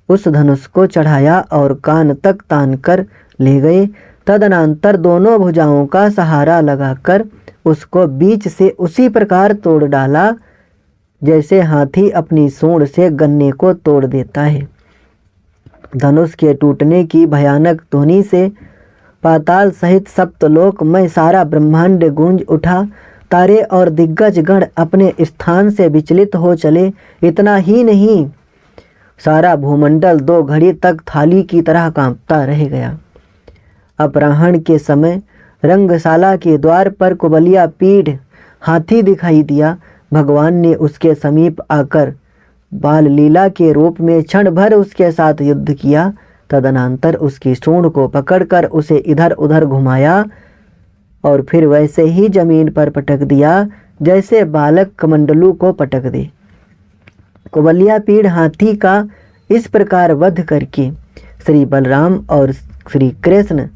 उस धनुष को चढ़ाया और कान तक तान कर ले गए। तदनंतर दोनों भुजाओं का सहारा लगाकर उसको बीच से उसी प्रकार तोड़ डाला जैसे हाथी अपनी सूंड से गन्ने को तोड़ देता है। धनुष के टूटने की भयानक ध्वनि से पाताल सहित सप्तलोक में सारा ब्रह्मांड गूंज उठा। तारे और दिग्गज गण अपने स्थान से विचलित हो चले। इतना ही नहीं, सारा भूमंडल 2 घड़ी तक थाली की तरह कांपता रह गया। अपराह्न के समय रंगशाला के द्वार पर कुबलिया पीढ़ हाथी दिखाई दिया। भगवान ने उसके समीप आकर बाल लीला के रूप में क्षण भर उसके साथ युद्ध किया। तदनंतर उसकी सूंड को पकड़कर उसे इधर उधर घुमाया और फिर वैसे ही जमीन पर पटक दिया जैसे बालक कमंडलू को पटक दे। कुबलिया पीढ़ हाथी का इस प्रकार वध करके श्री बलराम और श्री कृष्ण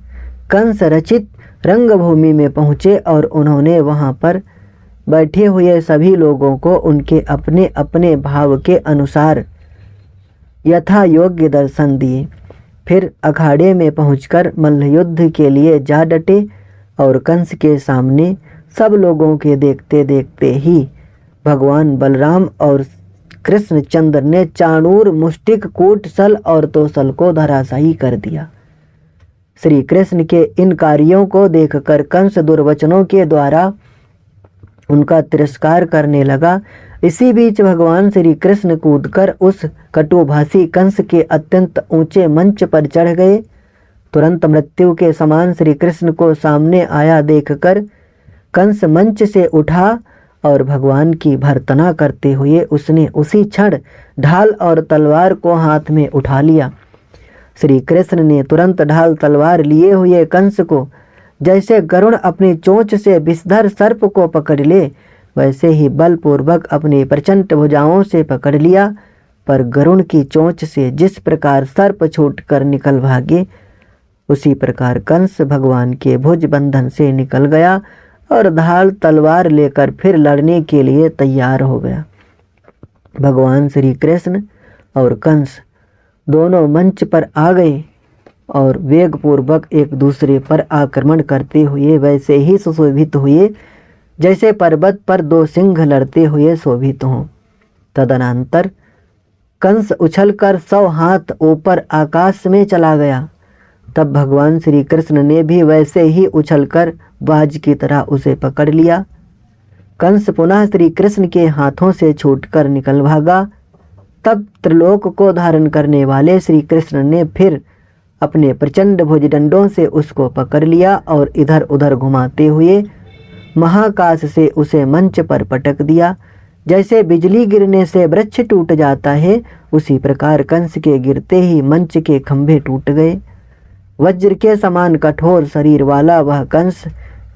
कंस रचित रंगभूमि में पहुँचे और उन्होंने वहाँ पर बैठे हुए सभी लोगों को उनके अपने अपने भाव के अनुसार यथा योग्य दर्शन दिए। फिर अखाड़े में पहुंचकर मल्लयुद्ध के लिए जा डटे और कंस के सामने सब लोगों के देखते देखते ही भगवान बलराम और कृष्णचंद्र ने चाणूर, मुष्टिक, कूट, सल और तोसल को धराशायी कर दिया। श्री कृष्ण के इन कार्यों को देखकर कंस दुर्वचनों के द्वारा उनका तिरस्कार करने लगा। इसी बीच भगवान श्री कृष्ण कूदकर उस कटुभाषी कंस के अत्यंत ऊंचे मंच पर चढ़ गए। तुरंत मृत्यु के समान श्री कृष्ण को सामने आया देखकर कंस मंच से उठा और भगवान की भर्त्सना करते हुए उसने उसी क्षण ढाल और तलवार को हाथ में उठा लिया। श्री कृष्ण ने तुरंत ढाल तलवार लिए हुए कंस को जैसे गरुड़ अपनी चोंच से विषधर सर्प को पकड़ ले वैसे ही बलपूर्वक अपनी प्रचंड भुजाओं से पकड़ लिया। पर गरुड़ की चोंच से जिस प्रकार सर्प छूटकर निकल भागे उसी प्रकार कंस भगवान के भुज बंधन से निकल गया और ढाल तलवार लेकर फिर लड़ने के लिए तैयार हो गया। भगवान श्री कृष्ण और कंस दोनों मंच पर आ गए और वेगपूर्वक एक दूसरे पर आक्रमण करते हुए वैसे ही सुशोभित हुए जैसे पर्वत पर 2 सिंह लड़ते हुए शोभित हों। तदनंतर कंस उछलकर 100 हाथ ऊपर आकाश में चला गया। तब भगवान श्री कृष्ण ने भी वैसे ही उछलकर बाज की तरह उसे पकड़ लिया। कंस पुनः श्री कृष्ण के हाथों से छूटकर निकल भागा। तब त्रिलोक को धारण करने वाले श्री कृष्ण ने फिर अपने प्रचंड भुजदंडों से उसको पकड़ लिया और इधर उधर घुमाते हुए महाकाश से उसे मंच पर पटक दिया। जैसे बिजली गिरने से वृक्ष टूट जाता है उसी प्रकार कंस के गिरते ही मंच के खंभे टूट गए। वज्र के समान कठोर शरीर वाला वह कंस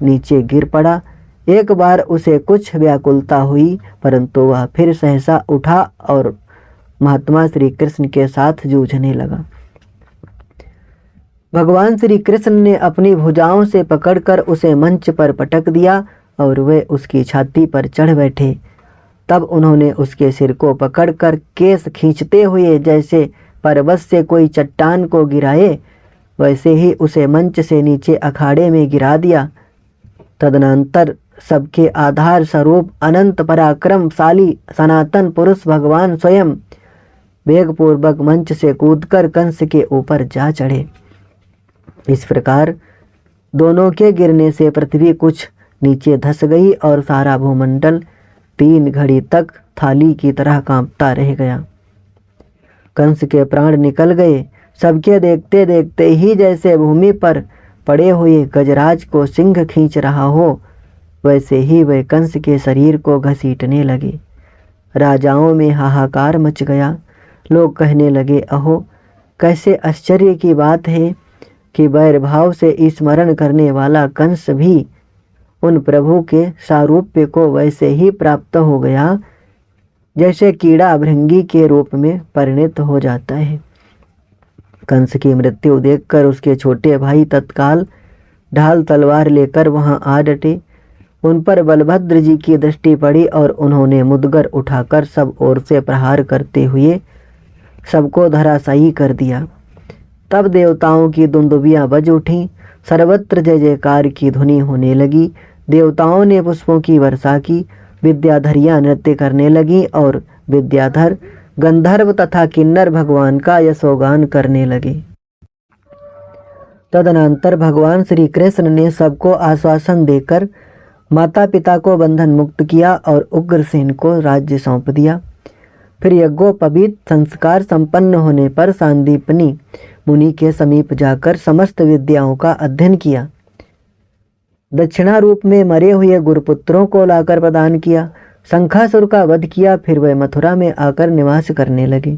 नीचे गिर पड़ा। एक बार उसे कुछ व्याकुलता हुई परंतु वह फिर सहसा उठा और महात्मा श्री कृष्ण के साथ जूझने लगा। भगवान श्री कृष्ण ने अपनी भुजाओं से पकड़कर उसे मंच पर पटक दिया और वे उसकी छाती पर चढ़ बैठे। तब उन्होंने उसके सिर को पकड़कर केस खींचते हुए जैसे पर्वत से कोई चट्टान को गिराए वैसे ही उसे मंच से नीचे अखाड़े में गिरा दिया। तदनंतर सबके आधार स्वरूप अनंत पराक्रमशाली सनातन पुरुष भगवान स्वयं वेगपूर्वक मंच से कूदकर कंस के ऊपर जा चढ़े। इस प्रकार दोनों के गिरने से पृथ्वी कुछ नीचे धंस गई और सारा भूमंडल 3 घड़ी तक थाली की तरह कांपता रह गया। कंस के प्राण निकल गए। सबके देखते देखते ही जैसे भूमि पर पड़े हुए गजराज को सिंह खींच रहा हो, वैसे ही वह कंस के शरीर को घसीटने लगे। राजाओं में हाहाकार मच गया। लोग कहने लगे, अहो कैसे आश्चर्य की बात है कि वैरभाव से स्मरण करने वाला कंस भी उन प्रभु के सारूप्य को वैसे ही प्राप्त हो गया जैसे कीड़ा भृंगी के रूप में परिणत हो जाता है। कंस की मृत्यु देखकर उसके छोटे भाई तत्काल ढाल तलवार लेकर वहां आ डटे। उन पर बलभद्र जी की दृष्टि पड़ी और उन्होंने मुदगर उठाकर सब ओर से प्रहार करते हुए सबको धराशायी कर दिया। तब देवताओं की दुंदुभियां बज उठीं, सर्वत्र जय जयकार की ध्वनि होने लगी। देवताओं ने पुष्पों की वर्षा की, विद्याधरियां नृत्य करने लगीं और विद्याधर गंधर्व तथा किन्नर भगवान का यशोगान करने लगे। तदनंतर भगवान श्री कृष्ण ने सबको आश्वासन देकर माता पिता को बंधन मुक्त किया और उग्रसेन को राज्य सौंप दिया। फिर यज्ञोपवीत संस्कार संपन्न होने पर सांदीपनी मुनि के समीप जाकर समस्त विद्याओं का अध्ययन किया। दक्षिणा रूप में मरे हुए गुरुपुत्रों को लाकर प्रदान किया। शंखासुर का वध किया। फिर वह मथुरा में आकर निवास करने लगे।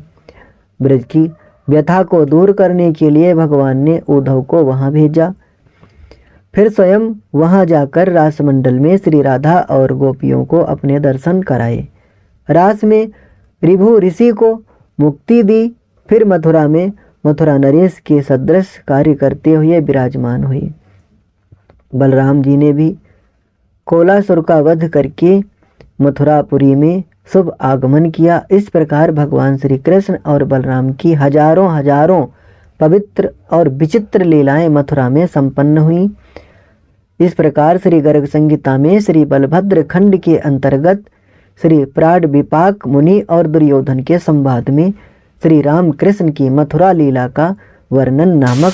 ब्रज की व्यथा को दूर करने के लिए भगवान ने उद्धव को वहां भेजा। फिर स्वयं वहां जाकर रासमंडल में श्री राधा और गोपियों को अपने दर्शन कराए। रास में ऋभु ऋषि को मुक्ति दी। फिर मथुरा में मथुरा नरेश के सदृश कार्य करते हुए विराजमान हुए। बलराम जी ने भी कोलासुर का वध करके मथुरापुरी में शुभ आगमन किया। इस प्रकार भगवान श्री कृष्ण और बलराम की हजारों हजारों पवित्र और विचित्र लीलाएं मथुरा में संपन्न हुई। इस प्रकार श्री गर्ग संहिता में श्री बलभद्र खंड के अंतर्गत श्री प्राड विपाक मुनि और दुर्योधन के संवाद में श्री राम कृष्ण की मथुरा लीला का वर्णन नामक